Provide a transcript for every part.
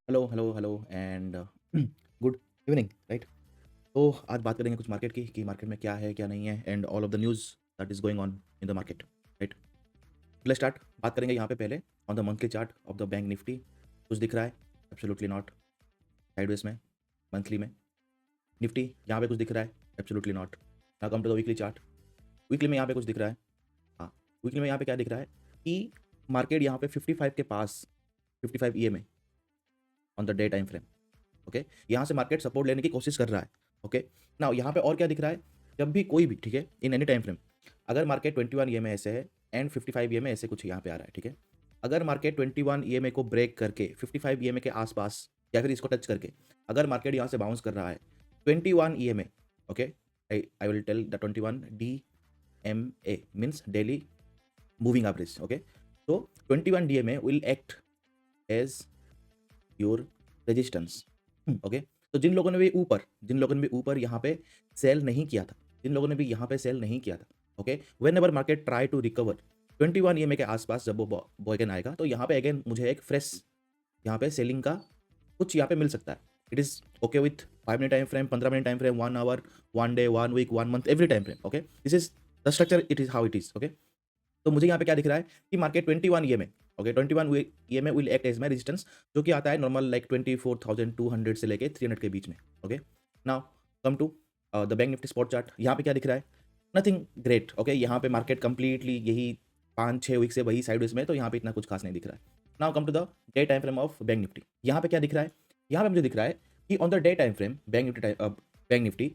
Hello, hello, hello and good evening, right? तो आज बात करेंगे कुछ मार्केट की कि मार्केट में क्या है, क्या नहीं है and all of the news that is going on in the market, right? Let's start. बात करेंगे यहाँ पे पहले on the monthly chart of the bank Nifty. कुछ दिख रहा है? Absolutely not. साइडवेज में, मंथली में। निफ्टी यहाँ पे कुछ दिख रहा है? Absolutely not. Now come to the weekly chart. Weekly में यहाँ पे कुछ दिख रहा है? हाँ, वीकली में यहाँ पे क्या दिख रहा है कि मार्केट यहाँ पे 55 के पास, 55 EMA on the day time frame. Okay, यहाँ से मार्केट सपोर्ट लेने की कोशिश कर रहा है। ओके, नाउ यहाँ पे और क्या दिख रहा है? जब भी कोई भी, ठीक है, इन एनी टाइम फ्रेम, अगर मार्केट 21 ईएमए ऐसे है एंड 55 ईएमए ऐसे कुछ यहाँ पे आ रहा है, ठीक है, अगर मार्केट 21 ईएमए को ब्रेक करके 55 ईएमए के आसपास या फिर इसको टच करके अगर मार्केट यहाँ से बाउंस कर रहा है 21 EMA, okay, I will tell the 21 DMA means daily moving average. Okay, तो 21 DMA will act as your resistance. Okay, तो जिन लोगों ने भी ऊपर यहाँ पे सेल नहीं किया था, जिन लोगों ने भी यहाँ पे सेल नहीं किया था, okay, whenever market try to recover 21 EMA के आसपास जब वो बॉयगन आएगा तो यहाँ पे अगेन मुझे एक फ्रेश यहाँ पे सेलिंग का कुछ यहाँ पे मिल सकता है। It is okay with 5 minute time frame, 15 minute time frame, 1 hour, 1 day, 1 week, 1 month, every time frame. Okay, this is the structure, it is how it is. Okay, तो मुझे यहाँ पे क्या दिख रहा है कि market 21 EMA, okay, 21 EMA will act as my resistance, जो कि आता है नॉर्मल लाइक 24,200 से लेके 300 के बीच में। Okay, now come to the bank Nifty spot chart. यहाँ पे क्या दिख रहा है? Nothing great. ओके, यहाँ पे मार्केट कंप्लीटली यही 5-6 वीक से वही साइडवेज में है, तो यहाँ पे इतना कुछ खास नहीं दिख रहा है। Now come to the day time frame of bank Nifty. यहाँ पे क्या दिख रहा है? यहाँ पे मुझे दिख रहा है कि on the day time frame bank Nifty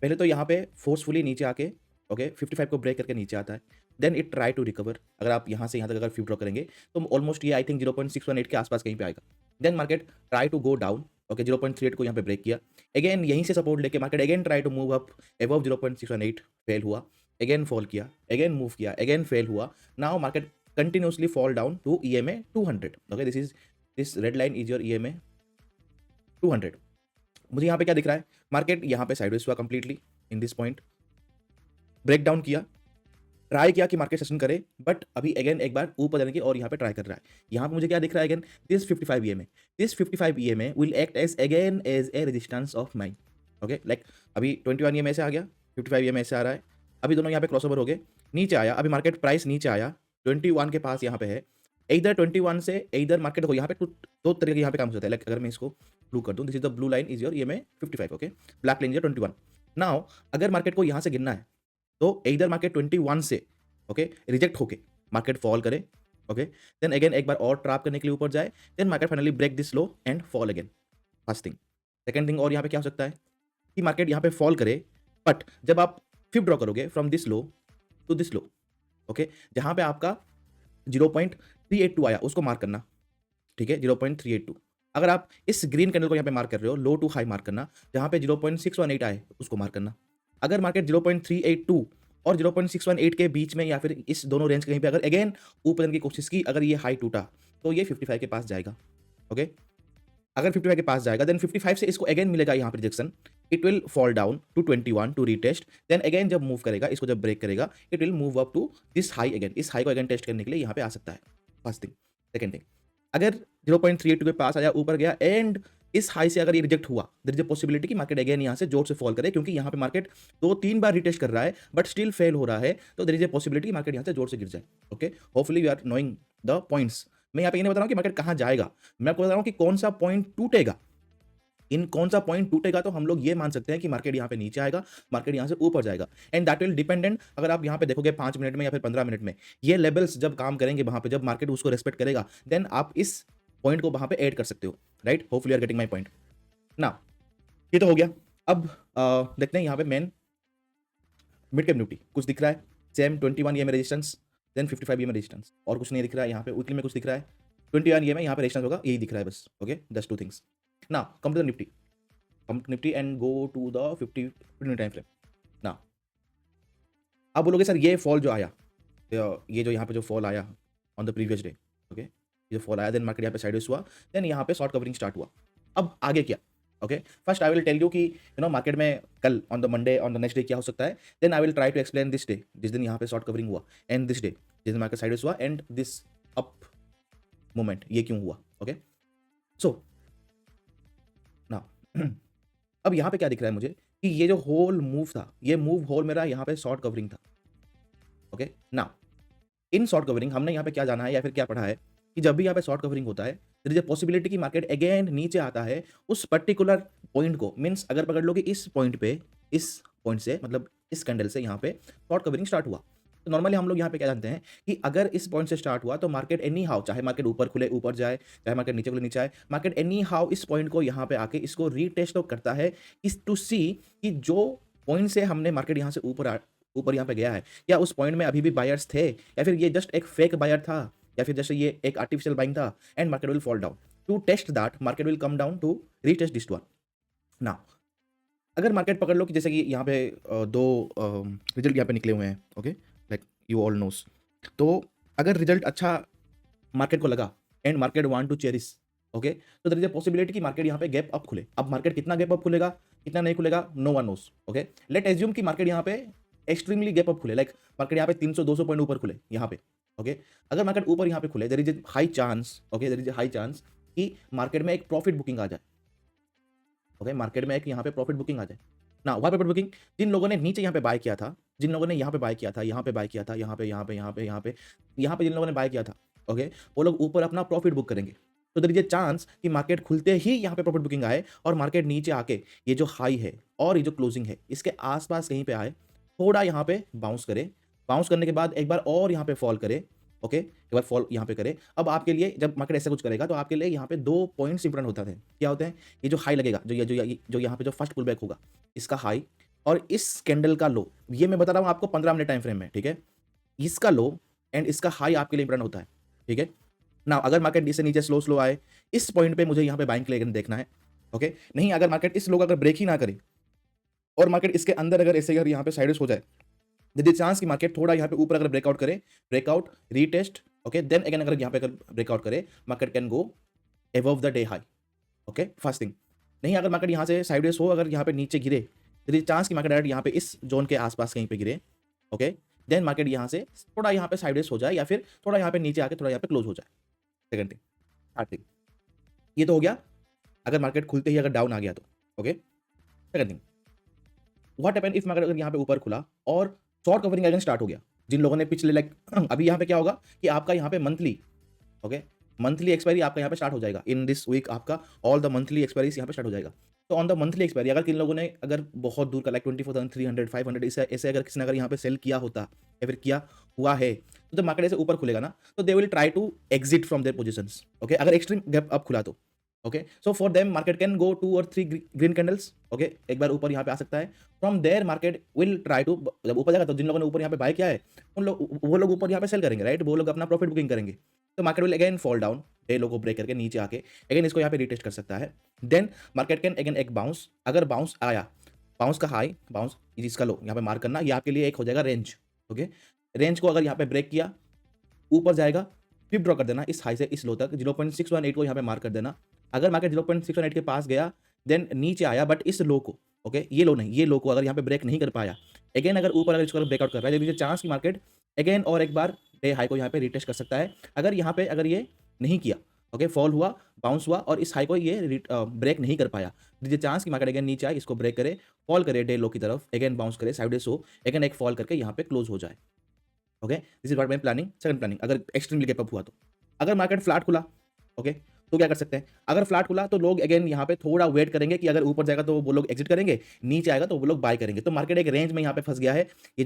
पहले तो यहाँ पे फोर्सफुली नीचे आके, ओके, 55 को ब्रेक करके नीचे आता है। Then it try to recover. अगर आप यहाँ से यहाँ तक अगर विथड्रॉ करेंगे तो ऑलमोस्ट ये आई थिंक 0.618 के आसपास कहीं पे आएगा। Then market try to go down. Okay, 0.38 को यहाँ पे ब्रेक किया। अगेन यहीं से सपोर्ट लेके market again try to move up above 0.618, fail हुआ। अगेन फॉल किया, अगेन मूव किया, अगेन फेल हुआ। Now market continuously fall down to EMA 200। Okay, this red line is your EMA 200। मुझे यहाँ पे क्या दिख रहा है? मार्केट यहाँ पे साइडवेज हुआ completely in this point, break down किया, ट्राई किया कि मार्केट सेशन करे, बट अभी अगेन एक बार ऊपर जाने की और यहाँ पे ट्राई कर रहा है। यहाँ पे मुझे क्या दिख रहा है? Again this 55 EMA, this 55 EMA will act as again as a resistance of mine. Okay, like अभी 21 EMA से आ गया, 55 EMA से आ रहा है, अभी दोनों यहाँ पे क्रॉसओवर हो गए, नीचे आया, अभी मार्केट प्राइस नीचे आया 21 के पास यहाँ पे है। इधर 21 से इधर मार्केट हो, यहाँ पे दो तरीके के यहाँ पे काम हो जाता है। लाइक अगर मैं इसको ब्लू कर दूँ, this is the blue line is your EMA 55। Okay, black line is your 21। Now अगर मार्केट को यहाँ से गिनना है तो इधर मार्केट 21 से, ओके, रिजेक्ट होके मार्केट फॉल करे, ओके, देन अगेन एक बार और ट्रैप करने के लिए ऊपर जाए, then market finally break this low and fall again. First thing. Second thing और यहाँ पे क्या हो सकता है कि मार्केट यहाँ पे फॉल करे, बट जब आप फिर ड्रॉ करोगे from this low to this low, okay, जहां पे आपका 0.382 आया उसको मार्क करना, ठीक है, 0.382। अगर आप इस ग्रीन कैंडल को यहाँ पे मार्क कर रहे हो, लो टू हाई मार्क करना, जहां पे 0.618 आए उसको मार्क करना। अगर मार्केट 0.382 और 0.618 के बीच में या फिर इस दोनों रेंज कहीं पे अगर अगेन ऊपर जाने की कोशिश की, अगर ये हाई टूटा तो ये 55 के पास जाएगा। ओके, अगर 55 के पास जाएगा देन 55 से इसको अगेन मिलेगा यहाँ पे rejection, it will fall down to 21 to retest, then again जब मूव करेगा, इसको जब ब्रेक करेगा, it will move up to this high again, इस हाई को अगेन टेस्ट करने के लिए यहाँ पे आ सकता है। First thing. सेकंड थिंग, अगर 0.382 के पास आया, ऊपर गया एंड इस हाई से अगर ये रिजेक्ट हुआ, देयर इज अ पॉसिबिलिटी कि मार्केट अगेन यहाँ से जोर से फॉल करे, क्योंकि यहाँ पे मार्केट 2-3 बार रिटेस्ट कर रहा है बट स्टिल फेल हो रहा है, तो there is a possibility market यहाँ से जोर से गिर जाए। Okay, hopefully you are knowing the points. मैं यहाँ पे ये नहीं बता रहा हूँ कि मार्केट कहाँ जाएगा, मैं आपको बता रहा हूँ कि कौन सा पॉइंट टूटेगा। इन कौन सा पॉइंट टूटेगा तो हम लोग ये मान सकते हैं कि मार्केट यहाँ पे नीचे आएगा, मार्केट यहाँ से ऊपर जाएगा, एंड दैट विल डिपेंडेंट। अगर आप यहाँ पे देखोगे 5 मिनट में या फिर 15 मिनट में, ये लेवल्स जब काम करेंगे वहां पे, जब मार्केट उसको रेस्पेक्ट करेगा, देन आप इस पॉइंट को वहां पे ऐड कर सकते हो, right? Hopefully are getting my point ना। ये तो हो गया। अब देखते हैं यहाँ पे मेन मिड कैप निफ्टी कुछ दिख रहा है, सेम 21 ये में रेजिस्टेंस, देन 55 ये में रेजिस्टेंस, और कुछ नहीं दिख रहा है। यहाँ पे वीकली में कुछ दिख रहा है, 21 ये में यहाँ पे रेजिस्टेंस होगा, यही दिख रहा है बस। ओके, जस्ट टू थिंग्स ना। Come to the Nifty, come to Nifty and go to the 50 time frame ना। आप बोलोगे सर ये फॉल जो आया, ये जो यहाँ पे जो फॉल आया on the previous day, okay, ये जो फॉल आया, देन मार्केट यहाँ पे साइडवेज हुआ, देन यहाँ पे शॉर्ट कवरिंग स्टार्ट हुआ। अब आगे क्या? Okay, first I will tell you कि मार्केट में कल on the Monday on the next day क्या हो सकता है, then I will try to explain this day, जिस दिन यहाँ पे शॉर्ट कवरिंग हुआ, एंड दिस डे जिस दिन मार्केट साइडवेज हुआ, एंड दिस अप मोमेंट ये क्यों हुआ। ओके, सो अब यहाँ पे क्या दिख रहा है मुझे कि ये जो होल मूव था, ये मूव होल मेरा यहाँ पे शॉर्ट कवरिंग था। Okay, now in short covering हमने यहाँ पे क्या जाना है या फिर क्या पढ़ा है कि जब भी यहाँ पे शॉर्ट कवरिंग होता है, देयर इज अ पॉसिबिलिटी कि मार्केट अगेन नीचे आता है उस पर्टिकुलर पॉइंट को, मीन्स अगर पकड़ लो कि इस पॉइंट पे, इस पॉइंट से मतलब इस कैंडल से यहाँ पे शॉर्ट कवरिंग स्टार्ट हुआ। तो नॉर्मली हम लोग यहाँ पे क्या जानते हैं कि अगर इस पॉइंट से स्टार्ट हुआ तो मार्केट एनी हाउ, चाहे मार्केट ऊपर खुले ऊपर जाए, चाहे मार्केट नीचे खुले नीचे आए, मार्केट एनी हाउ इस पॉइंट को यहाँ पे आके इसको रीटेस्ट तो करता है, इस टू सी कि जो पॉइंट से हमने मार्केट यहाँ से ऊपर यहाँ पे गया है, क्या उस पॉइंट में अभी भी बायर्स थे या फिर ये जस्ट एक फेक बायर था या फिर जैसे ये एक आर्टिफिशियल बाइंग था and market will fall down. To test that market will come down to retest this one. Now अगर मार्केट पकड़ लो कि जैसे कि यहाँ पे दो रिजल्ट यहाँ पे निकले हुए हैं, okay, like you all knows. तो अगर रिजल्ट अच्छा मार्केट को लगा and market want to cherish, okay, तो देयर इज अ पॉसिबिलिटी कि मार्केट यहाँ पे गैप अप खुले। अब मार्केट कितना गैप अप खुलेगा, कितना नहीं खुलेगा, no one knows. Okay, let assume कि मार्केट यहाँ पे एक्सट्रीमली गैप अप खुले, लाइक मार्केट यहाँ पे 300-200 पॉइंट ऊपर खुले यहाँ पे। ओके, अगर मार्केट ऊपर यहाँ पे खुले, there is a high chance, okay, there is a high chance कि मार्केट में एक प्रॉफिट बुकिंग आ जाए। ओके, मार्केट में एक यहाँ पे प्रॉफिट बुकिंग आ जाए ना। Why profit booking? जिन लोगों ने नीचे यहाँ पे बाय किया था, जिन लोगों ने यहाँ पे बाय किया था, यहाँ पे बाय किया था, यहाँ पे जिन लोगों ने बाय किया था, ओके, वो लोग ऊपर अपना प्रॉफिट बुक करेंगे। तो देयर इज ए चांस कि मार्केट खुलते ही यहाँ पे प्रॉफिट बुकिंग आए और मार्केट नीचे आके ये जो हाई है और ये जो क्लोजिंग है इसके आसपास कहीं पे आए, थोड़ा यहाँ पे बाउंस करे, बाउंस करने के बाद एक बार और यहाँ पे फॉल करे। ओके, एक बार फॉल यहाँ पे करे। अब आपके लिए जब मार्केट ऐसा कुछ करेगा तो आपके लिए यहाँ पे 2 पॉइंट्स इंपॉर्टेंट होते हैं। क्या होते हैं? ये जो हाई लगेगा, जो यहाँ पे जो फर्स्ट पुल बैक होगा, इसका हाई और इस कैंडल का लो। ये मैं बता रहा हूँ आपको 15 मिनट टाइम फ्रेम में, ठीक है? इसका लो एंड इसका हाई आपके लिए इंपॉर्टेंट होता है, ठीक है? नाउ अगर मार्केट इससे नीचे स्लो आए, इस पॉइंट पे मुझे यहाँ पे बाइंग के लिए देखना है। ओके, नहीं अगर मार्केट इस लो का अगर ब्रेक ही ना करे और मार्केट इसके अंदर अगर ऐसे अगर यहाँ पे साइडवेज हो जाए, देयर इज चांस कि मार्केट थोड़ा यहाँ पे ऊपर अगर ब्रेकआउट करे, breakout retest, okay, then again अगर यहाँ पे अगर ब्रेकआउट करे, market can go above the day high. Okay, first thing. नहीं अगर मार्केट यहाँ से साइडवेज हो, अगर यहाँ पे नीचे गिरे, देयर इज चांस कि मार्केट डायरेक्ट यहाँ पे इस जोन के आसपास कहीं पे गिरे। ओके, देन मार्केट यहाँ से थोड़ा यहाँ पे साइडवेज हो जाए या फिर थोड़ा यहाँ पे नीचे आके थोड़ा यहाँ पे क्लोज हो जाए। Second thing. थर्ड थिंग, ये तो हो गया अगर मार्केट खुलते ही अगर डाउन आ गया तो। Okay, second thing, what happen if market अगर यहाँ पे ऊपर खुला और शॉर्ट कवरिंग अगेन स्टार्ट हो गया। जिन लोगों ने पिछले लाइक अभी यहाँ पे क्या होगा कि आपका यहाँ पे मंथली, ओके, मंथली एक्सपायरी आपका यहाँ पे स्टार्ट हो जाएगा इन दिस वीक। आपका ऑल द मंथली एक्सपायरीज यहाँ पे स्टार्ट हो जाएगा। तो ऑन द मंथली एक्सपायरी अगर किन लोगों ने अगर बहुत दूर का लाइक 24,300 500 ऐसे अगर किसी ने अगर यहाँ पे सेल किया होता या फिर किया हुआ है, तो जब मार्केट ऐसे ऊपर खुलेगा ना, तो they will try to exit from their positions. Okay, अगर एक्सट्रीम गैप अप खुला तो। Okay, so for them market can go 2 और 3 ग्रीन कैंडल्स। ओके, एक बार ऊपर यहाँ पे आ सकता है। From there market will try to, जब ऊपर जाएगा तो जिन लोगों ने ऊपर यहाँ पे बाय किया है उन लोग, वो लोग ऊपर यहाँ पे सेल करेंगे, राइट? वो लोग अपना प्रॉफिट बुकिंग करेंगे। तो market will again fall down, day लो को ब्रेक करके नीचे आके अगेन इसको यहाँ पे रीटेस्ट कर सकता है। देन मार्केट कैन अगेन एक बाउंस, अगर बाउंस आया, बाउंस का हाई, बाउंस जिसका लो यहाँ पे मार्क करना, ये आपके लिए एक हो जाएगा रेंज। ओके, रेंज को अगर यहाँ पे ब्रेक किया, ऊपर जाएगा, फिर ड्रॉ कर देना इस हाई से इस लो तक, 0.618 को यहाँ पे मार्क कर देना। अगर मार्केट 0.618 के पास गया, देन नीचे आया बट इस लो को, ओके, ये लो नहीं, ये लो को अगर यहाँ पे ब्रेक नहीं कर पाया, अगेन अगर ऊपर अगर इसको ब्रेकआउट कर रहा है, जब चांस की मार्केट अगेन और एक बार डे हाई को यहाँ पे रिटेस्ट कर सकता है। अगर यहाँ पे अगर ये नहीं किया, ओके, फॉल हुआ, बाउंस हुआ और इस हाई को ये ब्रेक नहीं कर पाया, दीजिए चांस की मार्केट अगेन नीचे आए, इसको ब्रेक करे, फॉल करे डे लो की तरफ, अगेन बाउंस करे साइडवेज हो, अगेन एक फॉल करके यहाँ पे क्लोज हो जाए। Okay, this is what I am planning. Second planning, अगर एक्सट्रीमली गैप अप हुआ तो, अगर मार्केट फ्लैट खुला, ओके, तो क्या कर सकते हैं? अगर फ्लैट खुला तो लोग अगेन यहाँ पे थोड़ा वेट करेंगे कि अगर ऊपर जाएगा तो वो लोग एग्जिट करेंगे, नीचे आएगा तो वो लोग बाय करेंगे। तो मार्केट एक रेंज में यहाँ पे फंस गया है। ये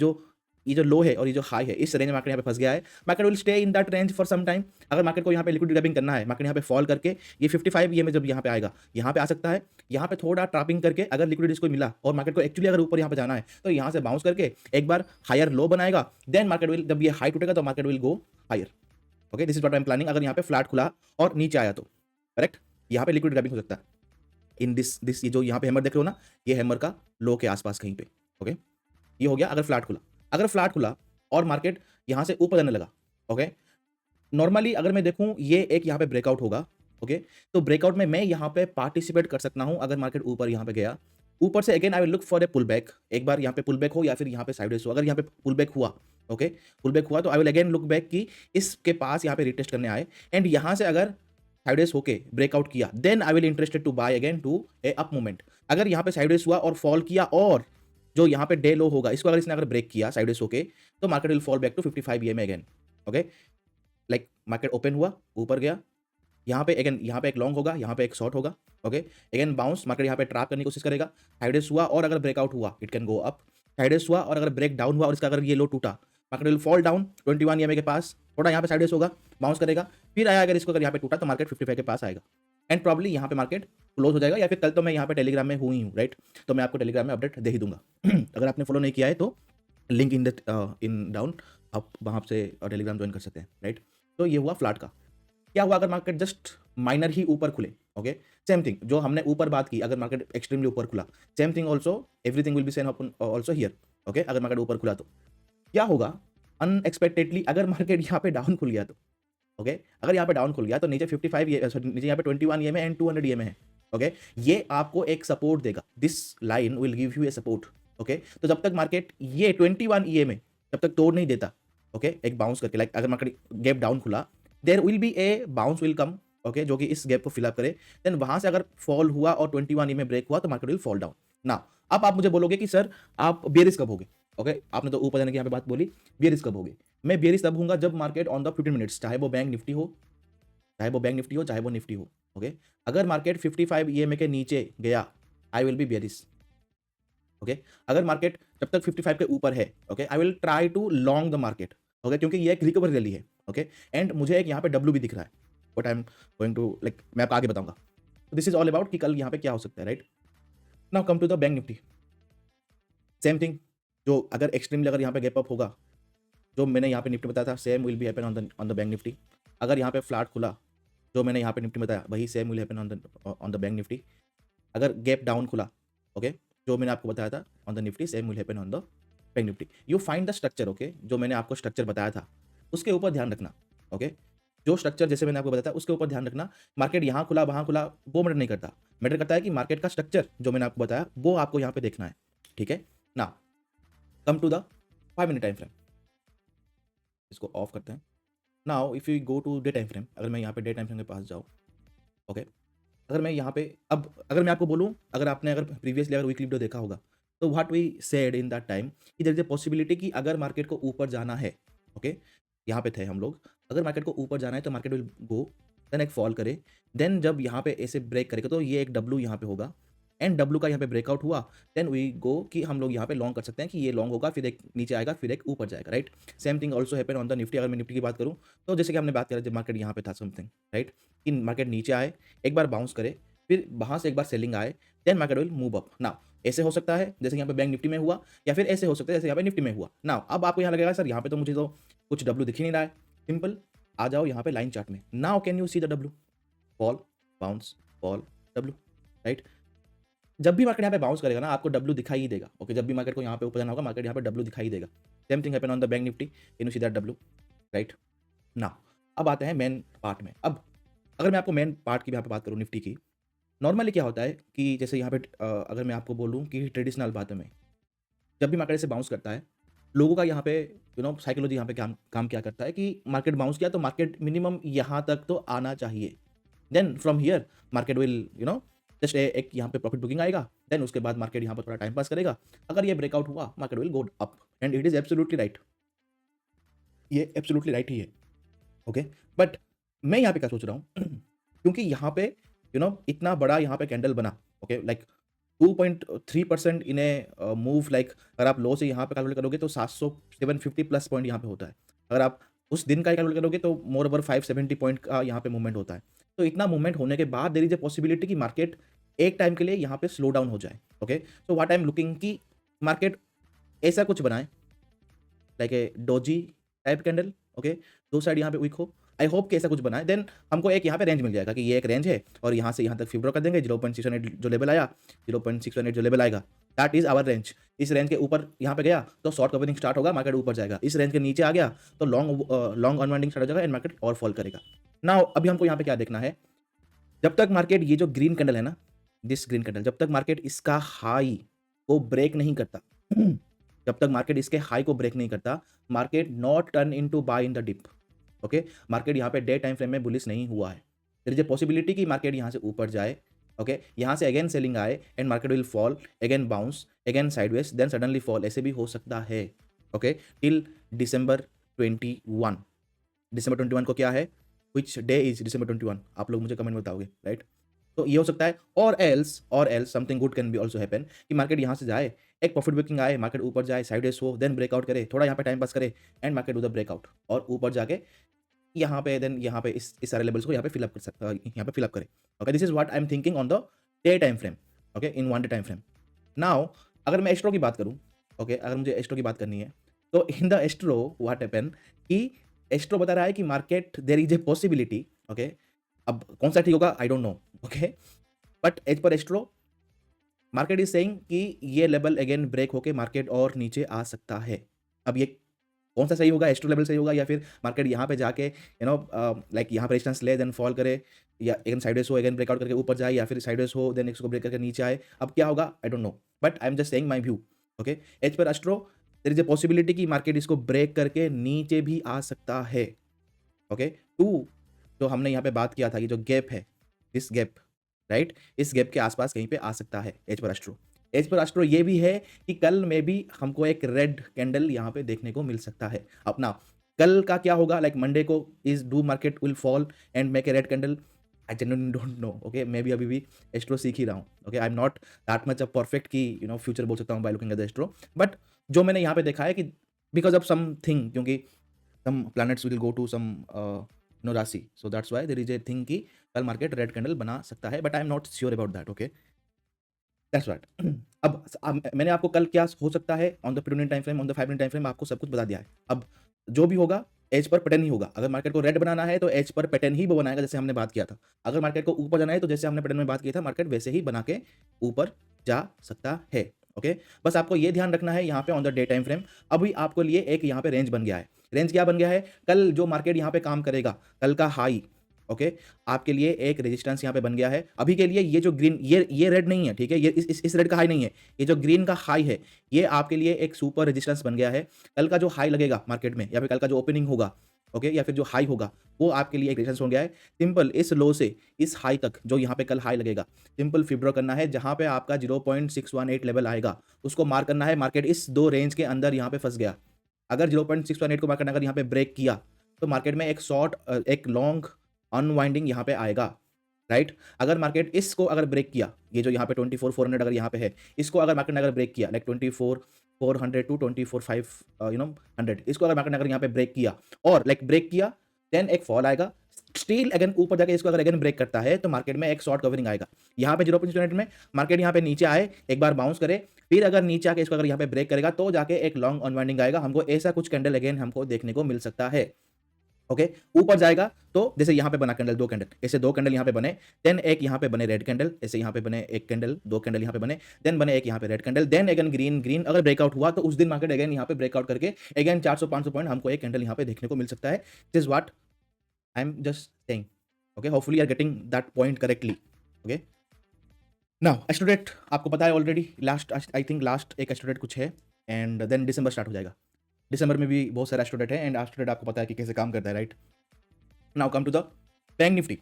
जो लो है और ये जो हाई है, इस रेंज में मार्केट यहाँ पे फंस गया है। Market will stay in that range for some time. अगर मार्केट को यहाँ पे लिक्विड ग्रैबिंग करना है, मार्केट यहाँ पे फॉल करके ये 55 ये में जब यहाँ पे आएगा, यहाँ पे आ सकता है, यहाँ पे थोड़ा ट्रैपिंग करके अगर लिक्विड इसको मिला और मार्केट को एक्चुअली अगर ऊपर यहाँ पे जाना है तो यहाँ से बाउंस करके एक बार हायर लो बनाएगा, देन मार्केट विल, जब ये हाई टूटेगा तो market will go higher. Okay, this is what I am planning. अगर यहाँ पे फ्लैट खुला और नीचे आया तो, करेक्ट, यहाँ पे लिक्विड ग्रैबिंग हो सकता है इन दिस ये जो यहाँ पे हैमर देख रहे हो ना, ये हैमर का लो के आसपास कहीं पे। ओके, ये हो गया अगर फ्लैट खुला। अगर फ्लैट खुला और मार्केट यहाँ से ऊपर जाने लगा, ओके, नॉर्मली अगर मैं देखूं ये एक यहाँ पे ब्रेकआउट होगा। ओके, तो ब्रेकआउट में मैं यहाँ पे पार्टिसिपेट कर सकता हूँ। अगर मार्केट ऊपर यहाँ पे गया, ऊपर से again I will look for a pull back, एक बार यहाँ पे पुल बैक हो या फिर यहाँ पे साइडवेज हो। अगर यहाँ पे पुल बैक हुआ, ओके, पुल बैक हुआ तो I will again look back कि इसके पास यहाँ पे रिटेस्ट करने आए एंड यहाँ से अगर साइडवेज होके ब्रेकआउट किया, then I will interested to buy again to a up movement. अगर यहाँ पे साइडवेज हुआ और फॉल किया और जो यहाँ पे डे लो होगा इसको अगर इसने अगर ब्रेक किया साइडवेज होके, तो market will fall back to 55 EMA again. Okay, like market open हुआ, ऊपर गया, यहाँ पे अगेन यहाँ पे एक लॉन्ग होगा, यहाँ पे एक शॉर्ट होगा। ओके, अगेन बाउंस, मार्केट यहाँ पे ट्रैप करने की कोशिश करेगा, साइडवेज हुआ और अगर ब्रेकआउट हुआ it can go up, sideways हुआ और अगर ब्रेक डाउन हुआ और इसका अगर ये लो टूटा, market will fall down 21 EMA के पास, थोड़ा यहाँ पे साइडवेज होगा, बाउंस करेगा, फिर आया अगर इसको अगर यहाँ पे टूटा तो मार्केट 55 के पास आएगा एंड प्रॉब्ली यहाँ पे मार्केट क्लोज हो जाएगा। या फिर कल तो मैं यहाँ पे टेलीग्राम में हुई हूँ, राइट, तो मैं आपको टेलीग्राम में अपडेट दे ही दूंगा। अगर आपने फॉलो नहीं किया है तो link in the in down, आप वहाँ से टेलीग्राम ज्वाइन कर सकते हैं, राइट। तो ये हुआ फ्लैट का। क्या हुआ अगर मार्केट जस्ट माइनर ही ऊपर खुले? ओके, सेम थिंग जो हमने ऊपर बात की, अगर मार्केट एक्सट्रीमली ऊपर खुला, same thing also everything will be same also here. Okay, अगर मार्केट ऊपर खुला तो क्या होगा अनएक्सपेक्टेडली, अगर मार्केट यहाँ पे डाउन खुल गया तो ओके, अगर यहाँ पे डाउन खुल गया तो नीचे 55 ये नीचे यहाँ पे 21 ईएमए एंड 200 ईएमए है। ओके, ये आपको एक सपोर्ट देगा, this line will give U a support. Okay, तो जब तक मार्केट ये 21 ईएमए जब तक तोड़ नहीं देता, ओके, एक बाउंस करके, लाइक अगर मार्केट गैप डाउन खुला, there will be a bounce will come, okay, जो कि इस गैप को फिलअप करे, देन वहां से अगर फॉल हुआ और 21 ईएमए ब्रेक हुआ तो मार्केट विल फॉल डाउन। ना, अब आप मुझे बोलोगे कि सर आप बेरिश कब होगे? ओके, आपने तो ऊपर जाने की यहाँ पे बात बोली, बेरिश कब होगे? मैं बेरिश तब होऊंगा जब मार्केट ऑन द 15 मिनट्स, चाहे वो बैंक निफ्टी हो, चाहे वो बैंक निफ्टी हो, चाहे वो निफ्टी हो, ओके, अगर मार्केट 55 ईएमए के नीचे गया, I will be bearish. Okay, अगर मार्केट जब तक 55 के ऊपर है, okay, I will try to long the market. Okay, क्योंकि ये एक रिकवरी रैली है। ओके, एंड मुझे एक यहाँ पे डब्ल्यू भी दिख रहा है, but I am going to, like मैं आपको आगे बताऊंगा। दिस इज ऑल अबाउट कि कल यहाँ पे क्या हो सकता है, right. Now come to the bank Nifty, same thing, जो अगर एक्सट्रीमली अगर यहाँ पे गैप अप होगा, जो मैंने यहाँ पे निफ्टी बताया था, same will be happen on the bank Nifty. अगर यहाँ पे फ्लैट खुला, जो मैंने यहाँ पे निफ्टी बताया, वही same will happen on the bank Nifty. अगर गैप डाउन खुला, ओके, जो मैंने आपको बताया था on the Nifty, same will happen on the bank Nifty. You find the structure, okay, जो मैंने आपको स्ट्रक्चर बताया था उसके ऊपर ध्यान रखना। ओके, जो स्ट्रक्चर जैसे मैंने आपको बताया था उसके ऊपर ध्यान रखना। मार्केट यहाँ खुला वहाँ खुला वो मैटर नहीं करता, मैटर करता है कि मार्केट का स्ट्रक्चर जो मैंने आपको बताया वो आपको यहाँ पे देखना है, ठीक है ना। Come to the 5 minute time frame, इसको ऑफ करते हैं। Now if you go to day time frame, अगर मैं यहाँ पे डे टाइम फ्रेम के पास जाऊँ, ओके, अगर मैं यहाँ पे अब अगर मैं आपको बोलूँ, अगर आपने अगर प्रीवियसली अगर वीकली वीडियो देखा होगा, तो what we said in that time कि देयर इज अ पॉसिबिलिटी कि अगर मार्केट को ऊपर जाना है, ओके, यहाँ पे थे हम लोग, अगर मार्केट को ऊपर जाना है तो मार्केट विल गो, देन एक फॉल करे, देन जब यहाँ पे ऐसे ब्रेक करेगा तो ये एक डब्ल्यू यहाँ पे होगा एंड डब्ल्यू का यहाँ पे ब्रेकआउट हुआ, देन वी गो कि हम लोग यहाँ पे लॉन्ग कर सकते हैं कि ये लॉन्ग होगा, फिर एक नीचे आएगा, फिर एक ऊपर जाएगा, right. Same thing also happen on the Nifty. अगर मैं निफ्टी की बात करूँ तो जैसे कि हमने बात करा जब मार्केट यहाँ पे था समथिंग, राइट, कि मार्केट नीचे आए, एक बार बाउंस करे, फिर वहाँ से एक बार सेलिंग आए, then market will move up. Now ऐसे हो सकता है जैसे यहाँ पे बैंक निफ्टी में हुआ, या फिर ऐसे हो सकता है जैसे यहाँ पे निफ्टी में हुआ। नाउ अब आपको यहाँ लगेगा सर यहाँ पे तो मुझे तो कुछ डब्ल्यू दिख ही नहीं रहा है। सिंपल, आ जाओ यहाँ पे लाइन चार्ट में। Now can you see the W? Fall, bounce, fall, W, right. जब भी मार्केट यहाँ पे बाउंस करेगा ना, आपको डब्ल्यू दिखाई ही देगा। ओके, जब भी मार्केट को यहाँ पे ऊपर जाना होगा, मार्केट यहाँ पे डब्ल्यू दिखाई ही देगा। Same thing happen on the bank Nifty, can you see that W, right. Now अब आते हैं मेन पार्ट में। अब अगर मैं आपको मेन पार्ट की यहाँ पे बात करूँ निफ्टी की, नॉर्मली क्या होता है कि जैसे यहाँ पे अगर मैं आपको बोलूँ कि ट्रेडिशनल बातों में जब भी मार्केट ऐसे बाउंस करता है, लोगों का यहाँ पे साइकोलॉजी यहाँ पे काम काम क्या करता है कि मार्केट बाउंस किया तो मार्केट मिनिमम यहाँ तक तो आना चाहिए, then from here market will just एक यहाँ पे प्रॉफिट बुकिंग आएगा, देन उसके बाद मार्केट यहाँ पर थोड़ा टाइम पास करेगा। अगर ये ब्रेकआउट हुआ, market will go up and it is absolutely right, ये एब्सोल्युटली राइट ही है। ओके, बट मैं यहाँ पे क्या सोच रहा हूँ क्योंकि यहाँ पे इतना बड़ा यहाँ पे कैंडल बना, ओके, लाइक 2.3% इन ए मूव, लाइक अगर आप लो से यहाँ पे कैलकुलेट करोगे तो 750 प्लस पॉइंट यहाँ पे होता है। अगर आप उस दिन का कैलकुलेट करोगे तो मोर ओवर 570 पॉइंट का यहाँ पे मूवमेंट होता है। तो इतना मूवमेंट होने के बाद देयर इज ए पॉसिबिलिटी कि मार्केट एक टाइम के लिए यहाँ पे स्लो डाउन हो जाए। Okay, so what I am looking कि मार्केट ऐसा कुछ बनाए, like a doji type candle, okay, दो साइड यहाँ पे वीक हो। आई होप कि ऐसा कुछ बनाए, देन हमको एक यहाँ पे रेंज मिल जाएगा कि ये एक रेंज है और यहाँ से यहाँ तक फिब्रो कर देंगे। 0.618 जो लेवल आया, 0.618 जो लेवल आएगा, दैट इज आवर रेंज। इस रेंज के ऊपर यहाँ पे गया तो शॉर्ट कवरिंग स्टार्ट होगा, मार्केट ऊपर जाएगा। इस रेंज के नीचे आ गया तो लॉन्ग अनवाइंडिंग स्टार्ट हो जाएगा एंड मार्केट और फॉल करेगा। नाउ अभी हमको यहाँ पे क्या देखना है, जब तक मार्केट ये जो ग्रीन कैंडल है ना, दिस ग्रीन कैंडल, जब तक मार्केट इसका हाई को ब्रेक नहीं करता जब तक मार्केट इसके हाई को ब्रेक नहीं करता, market not turn into buy in the dip. Okay, market यहाँ पे डे टाइम फ्रेम में बुलिश नहीं हुआ है। देयर इज ए पॉसिबिलिटी कि मार्केट यहाँ से ऊपर जाए, ओके, यहाँ से अगेन सेलिंग आए and market will fall, again bounce, again sideways, then suddenly fall, ऐसे भी हो सकता है, ओके, टिल डिसंबर 21। डिसंबर 21 को क्या है, विच डे इज डिसंबर 21, आप लोग मुझे कमेंट में बताओगे, राइट? तो ये हो सकता है, और else something good can be also happen कि मार्केट यहाँ से जाए, एक प्रॉफिट बुकिंग आए, मार्केट ऊपर जाए, साइडवेज हो, देन ब्रेकआउट करे, थोड़ा यहाँ पे टाइम पास करे and market do the breakout और ऊपर जाके यहाँ पे देन यहाँ पे इस सारे लेवल्स को यहाँ पे फिल अप कर सकता है, यहाँ पे फिल अप करे, okay, this is what I am thinking on the day time frame, okay, in 1 day time frame. Now अगर मैं एस्ट्रो की बात करूँ, ओके, अगर मुझे एस्ट्रो की बात करनी है, तो in the astro what happen कि एस्ट्रो बता रहा है कि market there is a possibility, okay, अब कौन सा ठीक होगा I don't know, okay, but as per astro market is saying कि ये लेवल अगेन ब्रेक होके मार्केट और नीचे आ सकता है। अब ये कौन सा सही होगा, एस्ट्रो लेवल सही होगा या फिर मार्केट यहाँ पे जाके लाइक यहाँ पे रेजिस्टेंस ले देन फॉल करे, या अगेन साइडवेज हो अगेन ब्रेकआउट करके ऊपर जाए, या फिर साइडवेज हो देन इसको ब्रेक करके नीचे आए, अब क्या होगा I don't know, but I am just saying my view, okay. As per astro there is a possibility कि मार्केट इसको ब्रेक करके नीचे भी आ सकता है, ओके। टू जो हमने यहाँ पे बात किया था कि जो गैप है, दिस गैप, राइट, इस गैप के आसपास कहीं पे आ सकता है as per astro. As per astro ये भी है कि कल में भी हमको एक रेड कैंडल यहाँ पे देखने को मिल सकता है। अपना कल का क्या होगा, लाइक मंडे को is do market will fall and make a red candle, I genuinely don't know, okay, मैं भी अभी भी एस्ट्रो सीख ही रहा हूँ, okay, I am not that much a perfect कि फ्यूचर बोल सकता हूँ bye looking at the astro, but जो मैंने यहाँ पे देखा है कि बिकॉज ऑफ समथिंग, क्योंकि some planets will go to some राशि, so that's why there is a thing कि कल मार्केट रेड कैंडल बना सकता है, but I am not sure about that, okay, that's right. अब मैंने आपको कल क्या हो सकता है on the predominant time frame, on the 5 minute time frame, आपको सब कुछ बता दिया है। अब जो भी होगा एज पर पैटर्न ही होगा, अगर मार्केट को रेड बनाना है तो एज पर पैटर्न ही वो बनाएगा जैसे हमने बात किया था, अगर मार्केट को ऊपर जाना है तो जैसे हमने पैटर्न में बात किया था मार्केट वैसे ही बना के ऊपर जा सकता है, ओके। बस आपको ये ध्यान रखना है यहाँ पे on the day time frame, अभी आपको लिए एक यहाँ पे रेंज बन गया है। रेंज क्या बन गया है, कल जो मार्केट यहाँ पे काम करेगा, कल का हाई, ओके, आपके लिए एक रेजिस्टेंस यहाँ पे बन गया है। अभी के लिए ये जो ग्रीन, ये रेड नहीं है, ठीक है, ये इस रेड का हाई नहीं है, ये जो ग्रीन का हाई है ये आपके लिए एक सुपर रेजिस्टेंस बन गया है। कल का जो हाई लगेगा मार्केट में या फिर कल का जो ओपनिंग होगा, ओके, या फिर जो हाई होगा वो आपके लिए एक रेजिस्टेंस हो गया है। सिंपल इस लो से इस हाई तक जो यहाँ पे कल हाई लगेगा, सिंपल विथड्रॉ करना है, जहाँ पे आपका 0.618 लेवल आएगा उसको मार करना है। मार्केट इस दो रेंज के अंदर यहाँ पे फंस गया, अगर 0.618 को मार्क करना, अगर यहाँ पे ब्रेक किया तो मार्केट में एक शॉर्ट एक लॉन्ग अनवाइंडिंग यहाँ पे आएगा, राइट। अगर मार्केट इसको अगर ब्रेक किया, ये जो यहाँ पे 24,400 अगर यहाँ पे है, इसको अगर मार्केट ने अगर ब्रेक किया, लाइक 24,400 टू 24,500, इसको अगर मार्केट ने अगर यहाँ पे ब्रेक किया और लाइक ब्रेक किया, देन एक फॉल आएगा, स्टील अगेन ऊपर जाके इसको अगर अगेन ब्रेक करता है तो मार्केट में एक शॉर्ट कवरिंग आएगा। यहाँ पे 0.6 में मार्केट यहाँ पे नीचे आए, एक बार बाउंस करे, फिर अगर नीचे आके इसको अगर यहाँ पे ब्रेक करेगा तो जाके एक लॉन्ग अनवाइंडिंग आएगा, हमको ऐसा कुछ कैंडल अगेन हमको देखने को मिल सकता है, ओके। ऊपर जाएगा तो जैसे यहाँ पे बना कैंडल, दो कैंडल, ऐसे दो कैंडल यहाँ पे बने, देन एक यहाँ पे बने रेड कैंडल, ऐसे यहाँ पे बने एक कैंडल, दो कैंडल यहाँ पे बने, देन बने एक यहाँ पे red candle, then again green green अगर ब्रेकआउट हुआ तो उस दिन मार्केट अगेन यहाँ पे ब्रेकआउट करके अगेन 400-500 पॉइंट हमको एक कैंडल यहाँ पे देखने को मिल सकता है। This is what I am just saying, okay, hopefully you are getting that point correctly, okay. Now एस्ट्रोडेट आपको पता है already, last I think last एक एस्ट्रोडेट कुछ है एंड देन दिसंबर स्टार्ट हो जाएगा। दिसंबर में भी बहुत सारा एस्ट्रोडेट है एंड एस्ट्रोडेट आपको पता है कि कैसे काम करता है, right. Now come to the bank Nifty.